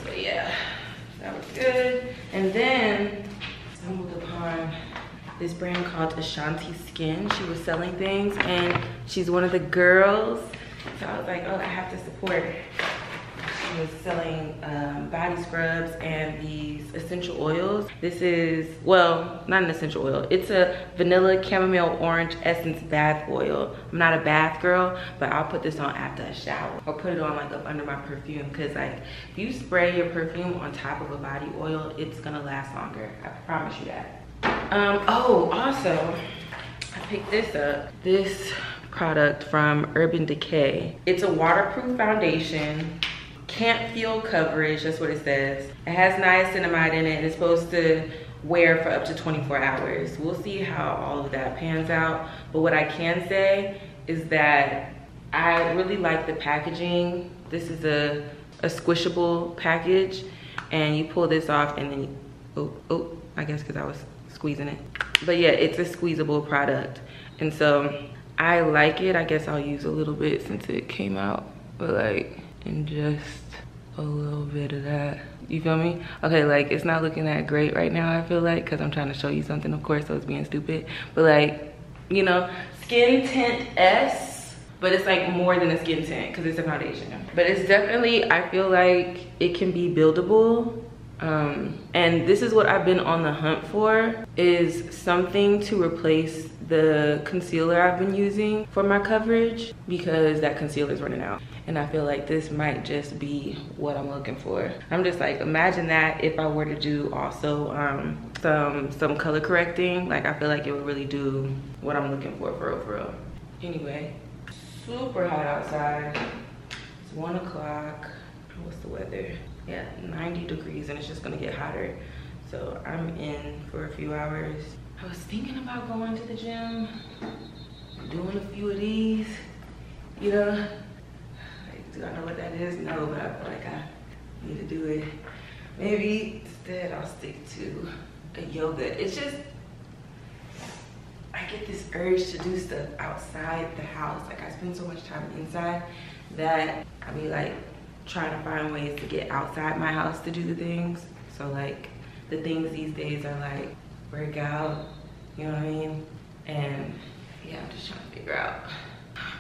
So yeah, that was good. And then stumbled upon this brand called Ashanti Skin. She was selling things and she's one of the girls. So I was like, oh, I have to support her. She was selling body scrubs and these essential oils. This is, well, not an essential oil. It's a vanilla chamomile orange essence bath oil. I'm not a bath girl, but I'll put this on after a shower. Or put it on like up under my perfume, because like if you spray your perfume on top of a body oil, it's gonna last longer. I promise you that. Oh, also, I picked this up. This product from Urban Decay. It's a waterproof foundation. Can't feel coverage, that's what it says. It has niacinamide in it and it's supposed to wear for up to 24 hours. We'll see how all of that pans out. But what I can say is that I really like the packaging. This is a squishable package and you pull this off and then you, I guess because I was squeezing it. But yeah, it's a squeezable product. And so I like it. I guess I'll use a little bit since it came out, but like, and just a little bit of that. You feel me? Okay, like it's not looking that great right now, I feel like, because I'm trying to show you something, of course, so it's being stupid. But like, you know, Skin Tint S, but it's like more than a skin tint because it's a foundation. But it's definitely, I feel like it can be buildable. And this is what I've been on the hunt for, is something to replace the concealer I've been using for my coverage, because that concealer is running out. And I feel like this might just be what I'm looking for. I'm just like, imagine that if I were to do also some color correcting. Like I feel like it would really do what I'm looking for real. Anyway, super hot outside. It's 1 o'clock. What's the weather? Yeah, 90 degrees and it's just gonna get hotter. So I'm in for a few hours. I was thinking about going to the gym, doing a few of these, you know. Like, do I know what that is? No, but I feel like I need to do it. Maybe instead I'll stick to a yoga. It's just, I get this urge to do stuff outside the house. Like I spend so much time inside that I be like, trying to find ways to get outside my house to do the things. So like the things these days are like work out, you know what I mean? And yeah, I'm just trying to figure out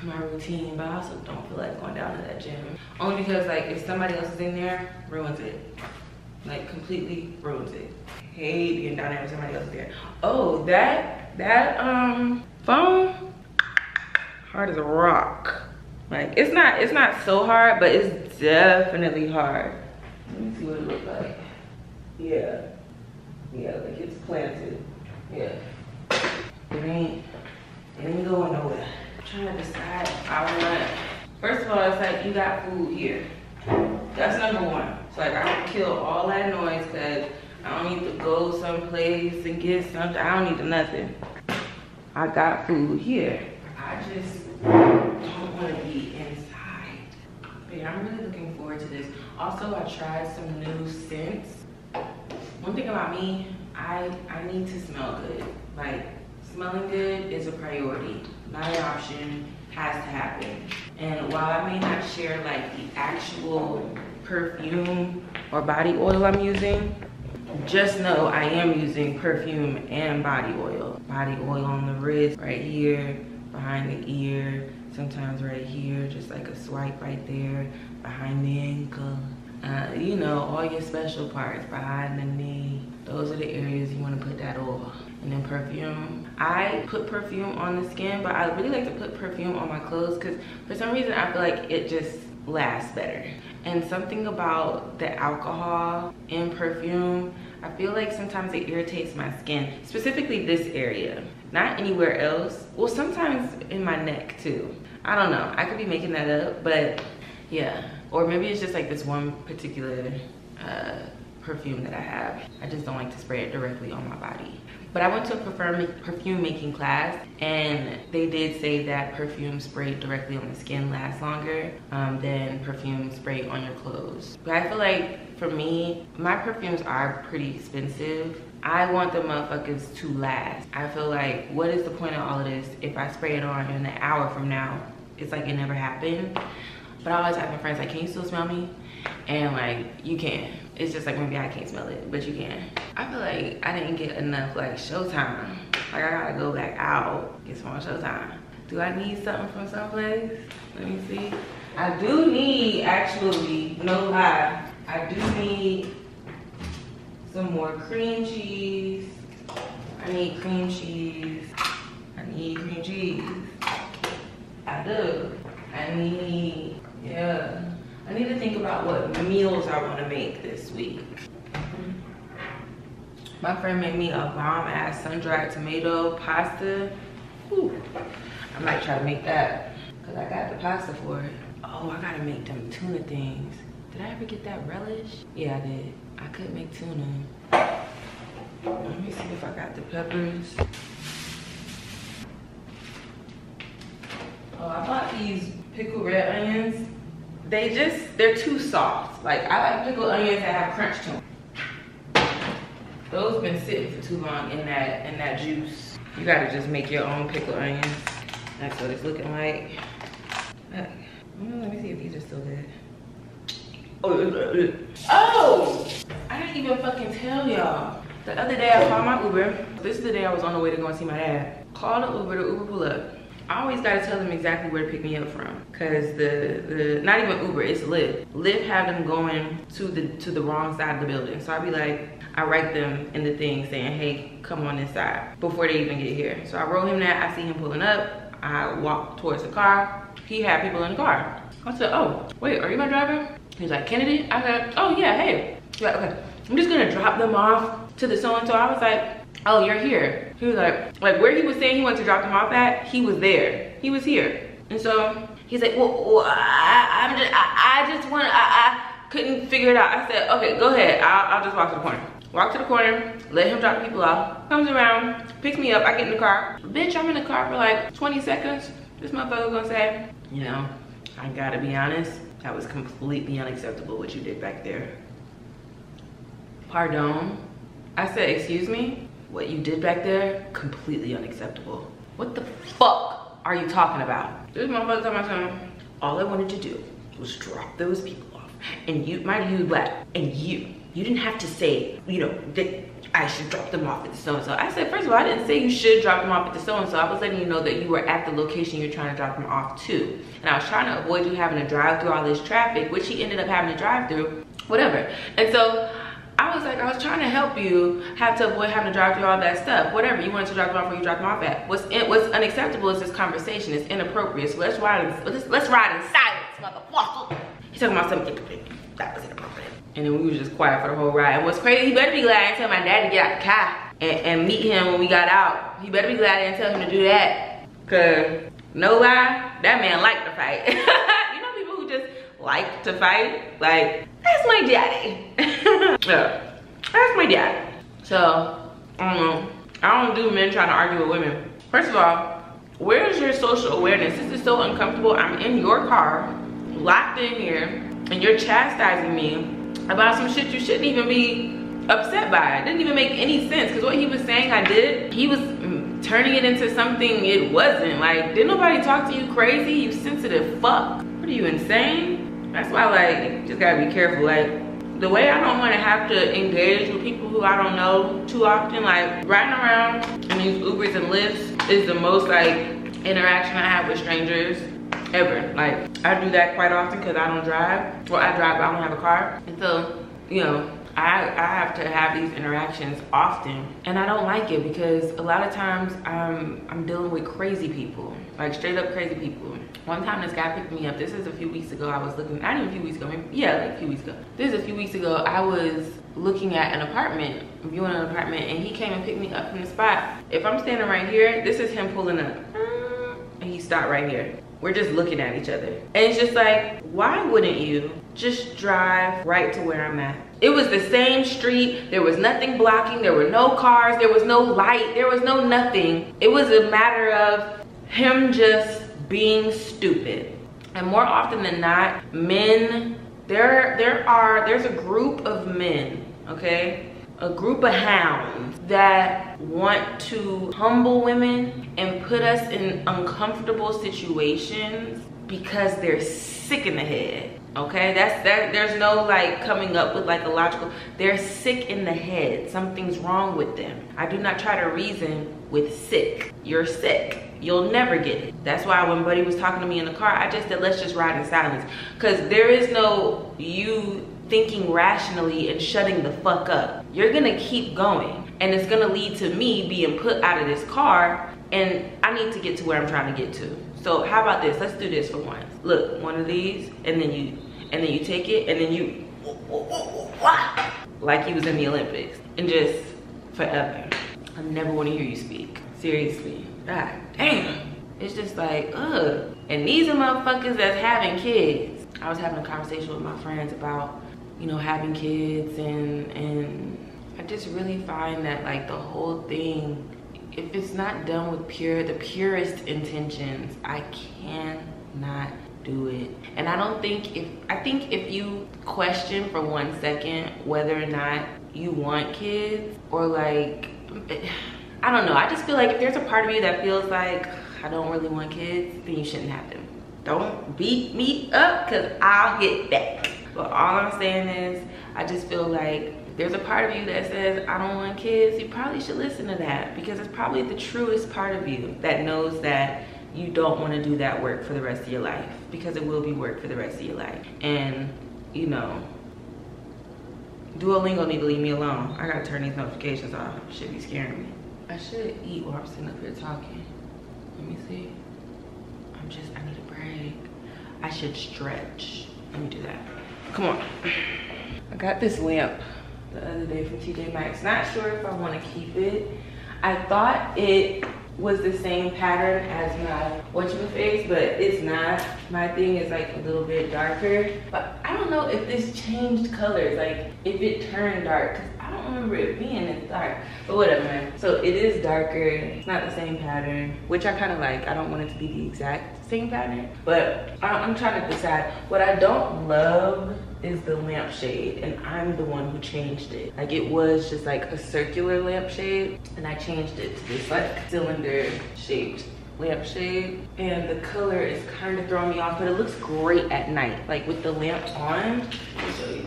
my routine, but I also don't feel like going down to that gym. Only because like if somebody else is in there, ruins it. Like completely ruins it. Hate being down there with somebody else is there. Oh, that phone, hard as a rock. Like it's not so hard, but it's definitely hard. Let me see what it looks like. Yeah, like it's planted. Yeah, it ain't going nowhere. I'm trying to decide if I want. First of all, it's like you got food here. That's number one. So like I can kill all that noise because I don't need to go someplace and get something. I don't need nothing. I got food here. I just don't want to be inside. But yeah, I'm really looking forward to this. Also, I tried some new scents. One thing about me, I need to smell good. Like, smelling good is a priority, not an option, has to happen. And while I may not share like the actual perfume or body oil I'm using, just know I am using perfume and body oil. Body oil on the wrist, right here, behind the ear, sometimes right here, just like a swipe right there, behind the ankle. You know, all your special parts, behind the knee. Those are the areas you want to put that oil. And then perfume. I put perfume on the skin, but I really like to put perfume on my clothes because for some reason I feel like it just lasts better. And something about the alcohol in perfume, I feel like sometimes it irritates my skin, specifically this area, not anywhere else. Well, sometimes in my neck too. I don't know, I could be making that up, but yeah. Or maybe it's just like this one particular perfume that I have. I just don't like to spray it directly on my body. But I went to a perfume making class, and they did say that perfume sprayed directly on the skin lasts longer than perfume sprayed on your clothes. But I feel like for me, my perfumes are pretty expensive. I want the motherfuckers to last. I feel like, what is the point of all of this if I spray it on and an hour from now, it's like it never happened? But I always have my friends like, can you still smell me? And like, you can. It's just like maybe I can't smell it, but you can. I feel like I didn't get enough like showtime. Like I gotta go back out, get some more showtime. Do I need something from someplace? Let me see. I do need, actually, no lie, I do need some more cream cheese. I need cream cheese. I need cream cheese. I do. I need, yeah. I need to think about what meals I want to make this week. My friend made me a bomb-ass sun-dried tomato pasta. Ooh. I might try to make that because I got the pasta for it. Oh, I gotta make them tuna things. Did I ever get that relish? Yeah, I did. I could make tuna. Let me see if I got the peppers. Oh, I bought these pickled red onions. They're too soft. Like, I like pickled onions that have crunch to them. Those been sitting for too long in that juice. You gotta just make your own pickled onions. That's what it's looking like. Let me see if these are still good. Oh! I didn't even fucking tell y'all. The other day I called my Uber. This is the day I was on the way to go and see my dad. Called the Uber pull up. I always gotta tell them exactly where to pick me up from, cause the not even Uber, it's Lyft. Lyft have them going to the wrong side of the building. So I be like, I write them in the thing saying, hey, come on this side before they even get here. So I wrote him that. I see him pulling up. I walk towards the car. He had people in the car. I said, oh, wait, are you my driver? He's like, Kennedy? I said, oh yeah, hey. He's like, okay, I'm just gonna drop them off to the so-and-so. I was like, oh, you're here. He was like where he was saying he went to drop them off at, he was there. He was here. And so he's like, well I couldn't figure it out. I said, okay, go ahead. I'll just walk to the corner. Walk to the corner, let him drop the people off. Comes around, picks me up, I get in the car. Bitch, I'm in the car for like 20 seconds. This motherfucker gonna say, you know, I gotta be honest, that was completely unacceptable what you did back there. Pardon? I said, excuse me? What you did back there, completely unacceptable. What the fuck are you talking about? This motherfucker told my son, all I wanted to do was drop those people off. And you, mind you, black, and you didn't have to say, you know, that I should drop them off at the so-and-so. I said, first of all, I didn't say you should drop them off at the so-and-so. I was letting you know that you were at the location you're trying to drop them off to. And I was trying to avoid you having to drive through all this traffic, which he ended up having to drive through, whatever. And so I was like, I was trying to help you have to avoid having to drive through all that stuff. Whatever, you wanted to drop them off where you dropped them off at. What's unacceptable is this conversation. It's inappropriate. So let's ride in silence, motherfucker. He's talking about something that was inappropriate. And then we was just quiet for the whole ride. And what's crazy, he better be glad I didn't tell my dad to get out the car and meet him when we got out. He better be glad I didn't tell him to do that. Cause no lie, that man liked to fight. You know people who just like to fight? Like, that's my daddy. Yeah, that's my dad. So, I don't know. I don't do men trying to argue with women. First of all, where's your social awareness? This is so uncomfortable. I'm in your car, locked in here, and you're chastising me about some shit you shouldn't even be upset by. It didn't even make any sense, because what he was saying I did, he was turning it into something it wasn't. Like, didn't nobody talk to you crazy? You sensitive fuck. What are you, insane? That's why, like, you just gotta be careful. Like, the way I don't want to have to engage with people who I don't know too often, like riding around in these Ubers and Lyfts is the most like interaction I have with strangers ever. Like, I do that quite often because I don't drive. Well, I drive, but I don't have a car. And so, you know, I have to have these interactions often, and I don't like it because a lot of times I'm dealing with crazy people, like straight up crazy people. One time this guy picked me up. This is a few weeks ago. I was looking, not even a few weeks ago, maybe, yeah, like a few weeks ago. This is a few weeks ago. I was looking at an apartment, viewing an apartment, and he came and picked me up from the spot. If I'm standing right here, this is him pulling up, and he stopped right here. We're just looking at each other. And it's just like, why wouldn't you just drive right to where I'm at? It was the same street. There was nothing blocking. There were no cars. There was no light. There was no nothing. It was a matter of him just being stupid. And more often than not, men, there's a group of men, okay? A group of hounds that want to humble women and put us in uncomfortable situations because they're sick in the head, okay? There's no like coming up with like a logical, they're sick in the head. Something's wrong with them. I do not try to reason with sick. You're sick. You'll never get it. That's why when Buddy was talking to me in the car, I just said, let's just ride in silence. Because there is no you thinking rationally and shutting the fuck up. You're gonna keep going, and it's gonna lead to me being put out of this car, and I need to get to where I'm trying to get to. So how about this? Let's do this for once. Look, one of these, and then you take it, and then you like you was in the Olympics, and just forever. I never want to hear you speak. Seriously. God damn. It's just like, ugh. And these are motherfuckers that's having kids. I was having a conversation with my friends about, you know, having kids, and I just really find that like the whole thing, if it's not done with the purest intentions, I cannot do it. And I think if you question for 1 second whether or not you want kids, or like, I don't know, I just feel like if there's a part of you that feels like I don't really want kids, then you shouldn't have them. Don't beat me up, because I'll hit back. But all I'm saying is, I just feel like if there's a part of you that says I don't want kids, you probably should listen to that, because it's probably the truest part of you that knows that you don't want to do that work for the rest of your life, because it will be work for the rest of your life. And you know, Duolingo need to leave me alone. I gotta turn these notifications off. Should be scaring me. I should eat while I'm sitting up here talking. Let me see. I need a break. I should stretch. Let me do that. Come on. I got this lamp the other day from TJ Maxx. Not sure if I want to keep it. I thought it was the same pattern as my whatchamafface, but it's not. My thing is like a little bit darker. But I don't know if this changed colors, like if it turned dark, because I don't remember it being this dark. But whatever, man. So it is darker. It's not the same pattern, which I kind of like. I don't want it to be the exact same pattern, but I'm trying to decide. What I don't love is the lampshade, and I'm the one who changed it. Like, it was just like a circular lampshade, and I changed it to this like cylinder shaped lampshade, and the color is kind of throwing me off, but it looks great at night, like with the lamp on. Let me show you.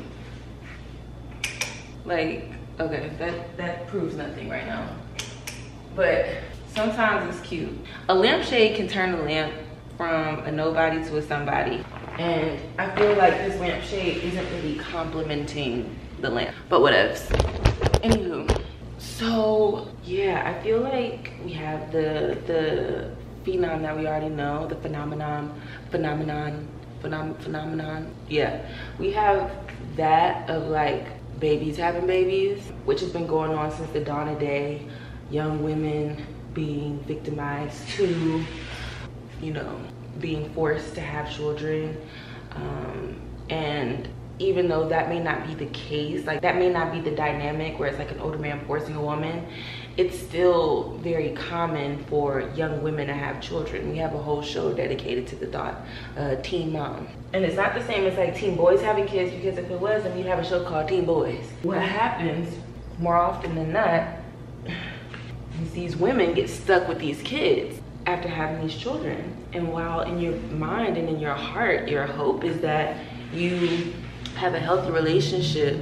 Like, okay, that proves nothing right now, but sometimes it's cute. A lampshade can turn a lamp from a nobody to a somebody, and I feel like this lampshade isn't really complimenting the lamp, but whatevs. Anywho, so yeah, I feel like we have the phenom that we already know, the phenomenon. Yeah, we have that of like babies having babies, which has been going on since the dawn of day. Young women being victimized to, you know, being forced to have children. And even though that may not be the case, like that may not be the dynamic where it's like an older man forcing a woman, it's still very common for young women to have children. We have a whole show dedicated to the thought, Teen Mom. And it's not the same as like teen boys having kids, because if it was, then we'd have a show called Teen Boys. What happens more often than not, these women get stuck with these kids after having these children. And while in your mind and in your heart, your hope is that you have a healthy relationship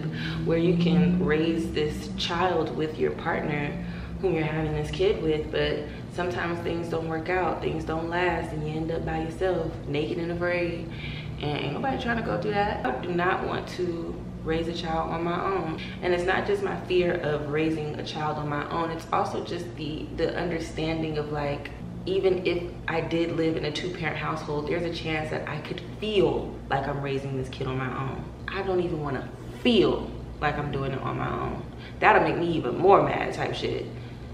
where you can raise this child with your partner whom you're having this kid with, but sometimes things don't work out, things don't last, and you end up by yourself, naked and afraid. And ain't nobody trying to go through that. I do not want to raise a child on my own. And it's not just my fear of raising a child on my own, it's also just the understanding of, like, even if I did live in a 2-parent household, there's a chance that I could feel like I'm raising this kid on my own. I don't even want to feel like I'm doing it on my own. That'll make me even more mad type shit.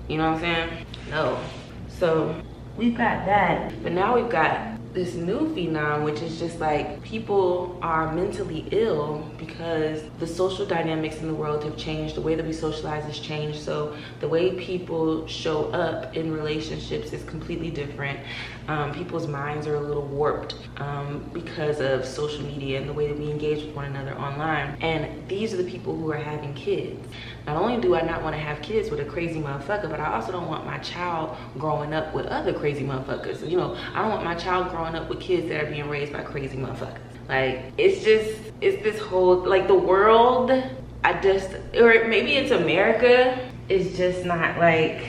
You know what I'm saying? No. So we've got that, but now we've got this new phenom, which is just like people are mentally ill because the social dynamics in the world have changed. The way that we socialize has changed. So the way people show up in relationships is completely different. People's minds are a little warped because of social media and the way that we engage with one another online. And these are the people who are having kids. Not only do I not want to have kids with a crazy motherfucker, but I also don't want my child growing up with other crazy motherfuckers. You know, I don't want my child growing up with kids that are being raised by crazy motherfuckers. Like, it's this whole, like, the world, or maybe it's America, is just not, like,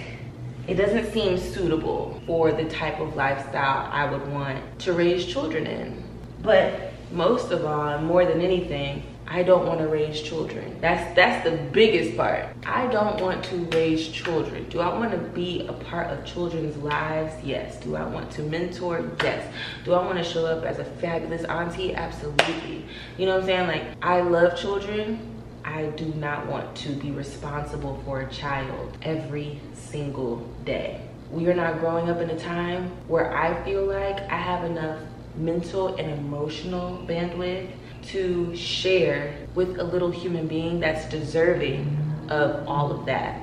it doesn't seem suitable for the type of lifestyle I would want to raise children in. But most of all, and more than anything, I don't want to raise children. That's the biggest part. I don't want to raise children. Do I want to be a part of children's lives? Yes. Do I want to mentor? Yes. Do I want to show up as a fabulous auntie? Absolutely. You know what I'm saying? Like, I love children. I do not want to be responsible for a child every single day. We are not growing up in a time where I feel like I have enough mental and emotional bandwidth to share with a little human being that's deserving of all of that.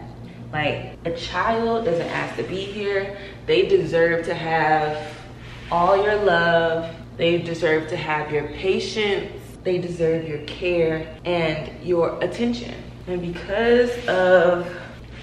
Like, a child doesn't ask to be here. They deserve to have all your love. They deserve to have your patience. They deserve your care and your attention. And because of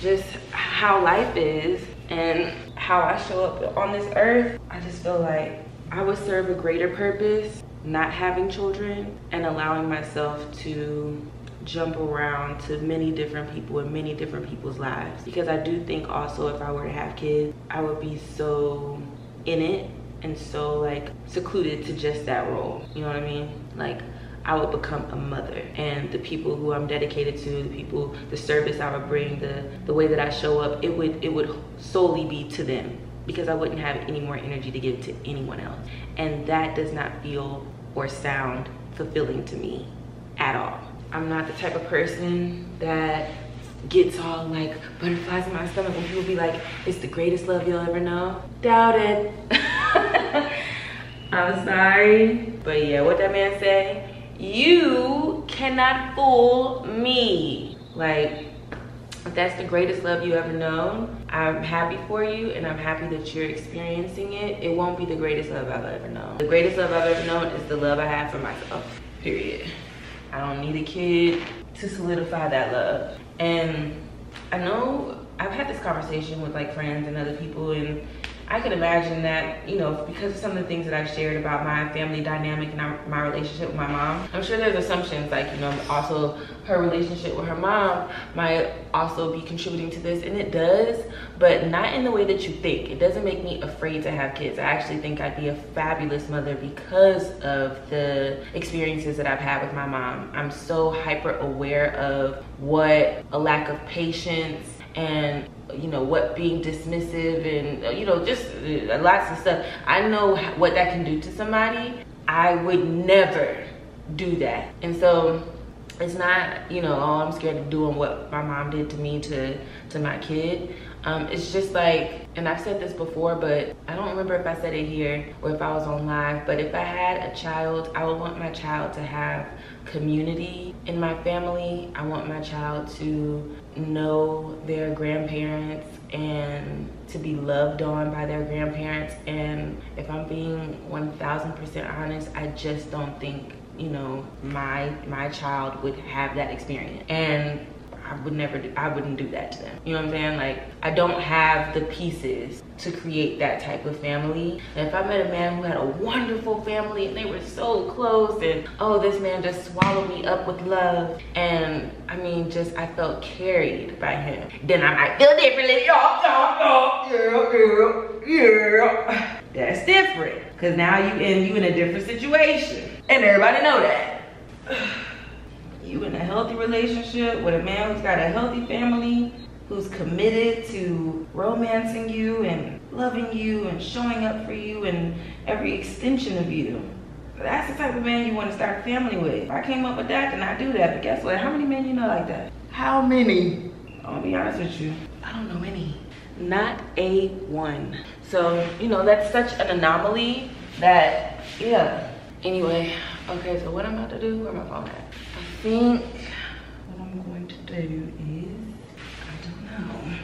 just how life is and how I show up on this earth, I just feel like I would serve a greater purpose not having children and allowing myself to jump around to many different people in many different people's lives. Because I do think also if I were to have kids, I would be so in it and so, like, secluded to just that role. You know what I mean? Like, I would become a mother, and the people who I'm dedicated to, the service I would bring, the way that I show up, it would solely be to them, because I wouldn't have any more energy to give to anyone else. And that does not feel or sound fulfilling to me at all. I'm not the type of person that gets all like butterflies in my stomach when people be like, it's the greatest love you'll ever know. Doubt it. I'm sorry. But yeah, what that man say? You cannot fool me. Like, if that's the greatest love you ever known, I'm happy for you and I'm happy that you're experiencing it. It won't be the greatest love I've ever known. The greatest love I've ever known is the love I have for myself, period. I don't need a kid to solidify that love. And I know I've had this conversation with like friends and other people, and I can imagine that, you know, because of some of the things that I've shared about my family dynamic and my relationship with my mom, I'm sure there's assumptions like, you know, also her relationship with her mom might also be contributing to this, and it does, but not in the way that you think. It doesn't make me afraid to have kids. I actually think I'd be a fabulous mother because of the experiences that I've had with my mom. I'm so hyper aware of what a lack of patience and, you know, what being dismissive and, you know, just lots of stuff. I know what that can do to somebody. I would never do that. And so it's not, you know, oh, I'm scared of doing what my mom did to me to my kid. It's just like, and I've said this before, but I don't remember if I said it here or if I was on live, but if I had a child, I would want my child to have community in my family. I want my child to know their grandparents and to be loved on by their grandparents. And if I'm being 1000% honest, I just don't think, you know, my child would have that experience. And I wouldn't do that to them. You know what I'm saying? Like, I don't have the pieces to create that type of family. And if I met a man who had a wonderful family and they were so close, and oh, this man just swallowed me up with love, and I mean, just I felt carried by him, then I might feel differently. Yeah. That's different, because now you in a different situation, and everybody know that. You in a healthy relationship with a man who's got a healthy family, who's committed to romancing you and loving you and showing up for you and every extension of you. That's the type of man you want to start a family with. If I came up with that, then I'd do that. But guess what? How many men you know like that? How many? I'll be honest with you. I don't know any. Not a one. So, you know, that's such an anomaly that, yeah. Anyway, okay, so what I'm about to do, where my phone at? I think what I'm going to do is, I don't know.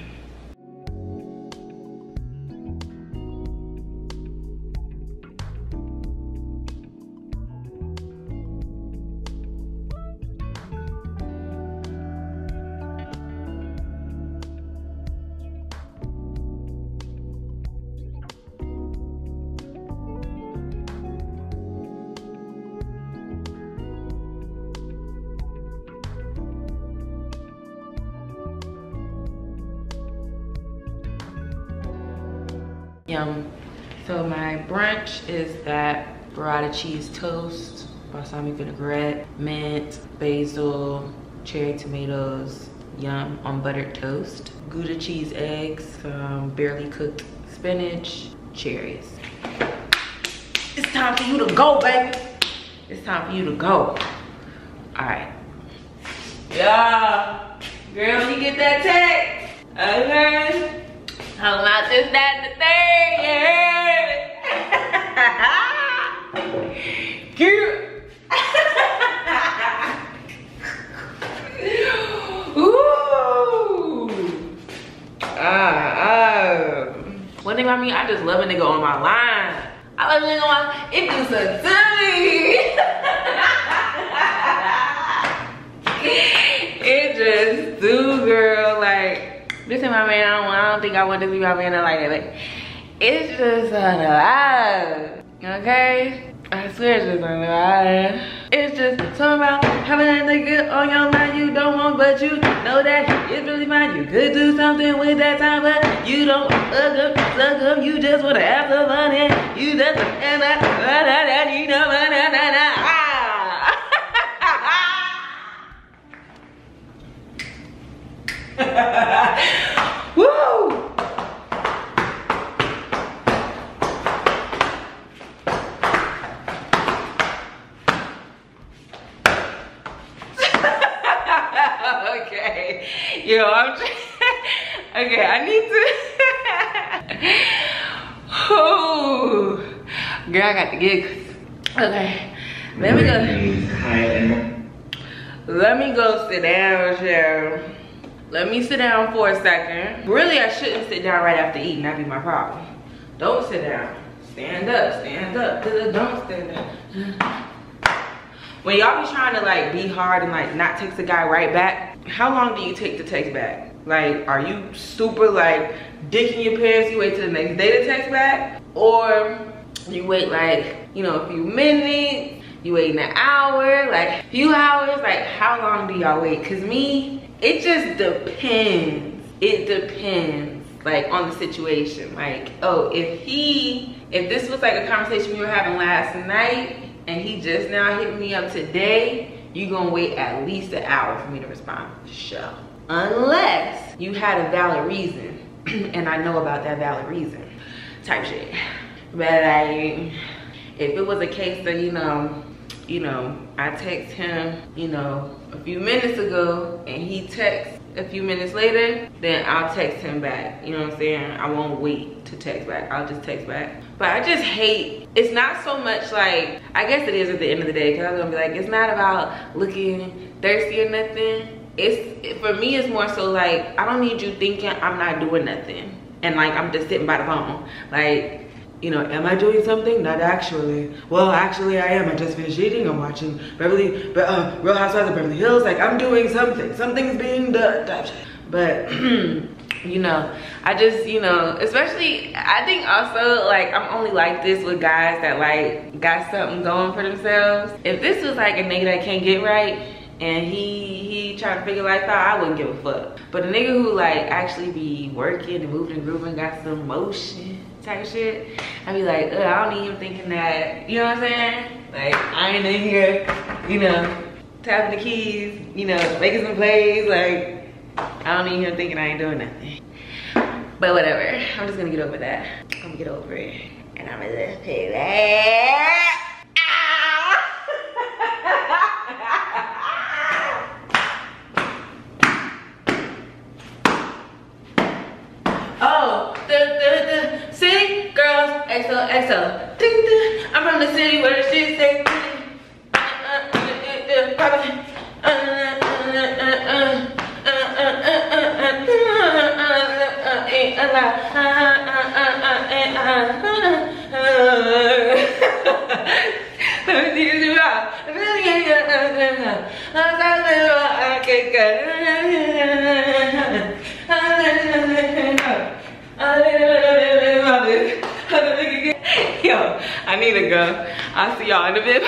Yum. So my brunch is that burrata cheese toast, balsamic vinaigrette, mint, basil, cherry tomatoes, yum, on buttered toast, Gouda cheese eggs, barely cooked spinach, cherries. It's time for you to go, baby. It's time for you to go. All right. Yeah, girl, you get that text, okay? Talking about this, that, and the third, you heard me? Ooh. One thing about me, I just love a nigga on my line. I love a nigga on my line. It do something to me. It just do, girl. Like, this is my man. I don't think I want to be my man like that. Like, it's just alive, okay? I swear it's just alive. It's just something about having that nigga on your mind you don't want, but you know that it's really fine. You could do something with that time, but you don't slug up. You just want to have some fun, you just and that, you know, woo! Okay, yo, okay, I need to. Ooh. Girl, I got the giggles. Okay, let me go sit down, Cheryl. Let me sit down for a second. Really, I shouldn't sit down right after eating. That'd be my problem. Don't sit down. Stand up, stand up. Don't stand up. When y'all be trying to like be hard and like not text a guy right back, how long do you take to text back? Like, are you super like dicking your pants, you wait till the next day to text back? Or you wait like, you know, a few minutes, you wait an hour, like a few hours, like how long do y'all wait? Cause me, it just depends. It depends like on the situation. Like, oh, if this was like a conversation we were having last night and he just now hit me up today, you gonna wait at least an hour for me to respond to the show. Unless you had a valid reason and I know about that valid reason type shit. But like, if it was a case that, you know, I text him, you know, a few minutes ago and he texts a few minutes later, then I'll text him back. You know what I'm saying? I won't wait to text back. I'll just text back. But I just hate, it's not so much like, I guess it is at the end of the day, because I was gonna be like, it's not about looking thirsty or nothing. For me, it's more so like, I don't need you thinking I'm not doing nothing. And like, I'm just sitting by the phone. Like, You know, am I doing something? Not actually. Well, actually I am. I just finished eating. I'm watching Real Housewives of Beverly Hills. Like, I'm doing something. Something's being done. But, you know, I just, you know, especially, I think also, like, I'm only like this with guys that, like, got something going for themselves. If this was, like, a nigga that can't get right, and he trying to figure life out, I wouldn't give a fuck. But a nigga who, like, actually be working and moving and grooving, got some motion type shit, I'd be like, I don't need him thinking that, you know what I'm saying? Like, I ain't in here, you know, tapping the keys, you know, making some plays, like, I don't need him thinking I ain't doing nothing. But whatever, I'm just gonna get over that. I'm gonna get over it, and I'm gonna just pay that. Oh, the city girls, XOXO. Ding, ding. I'm from the city where the shit say Yo, I need to go. I'll see y'all in a bit.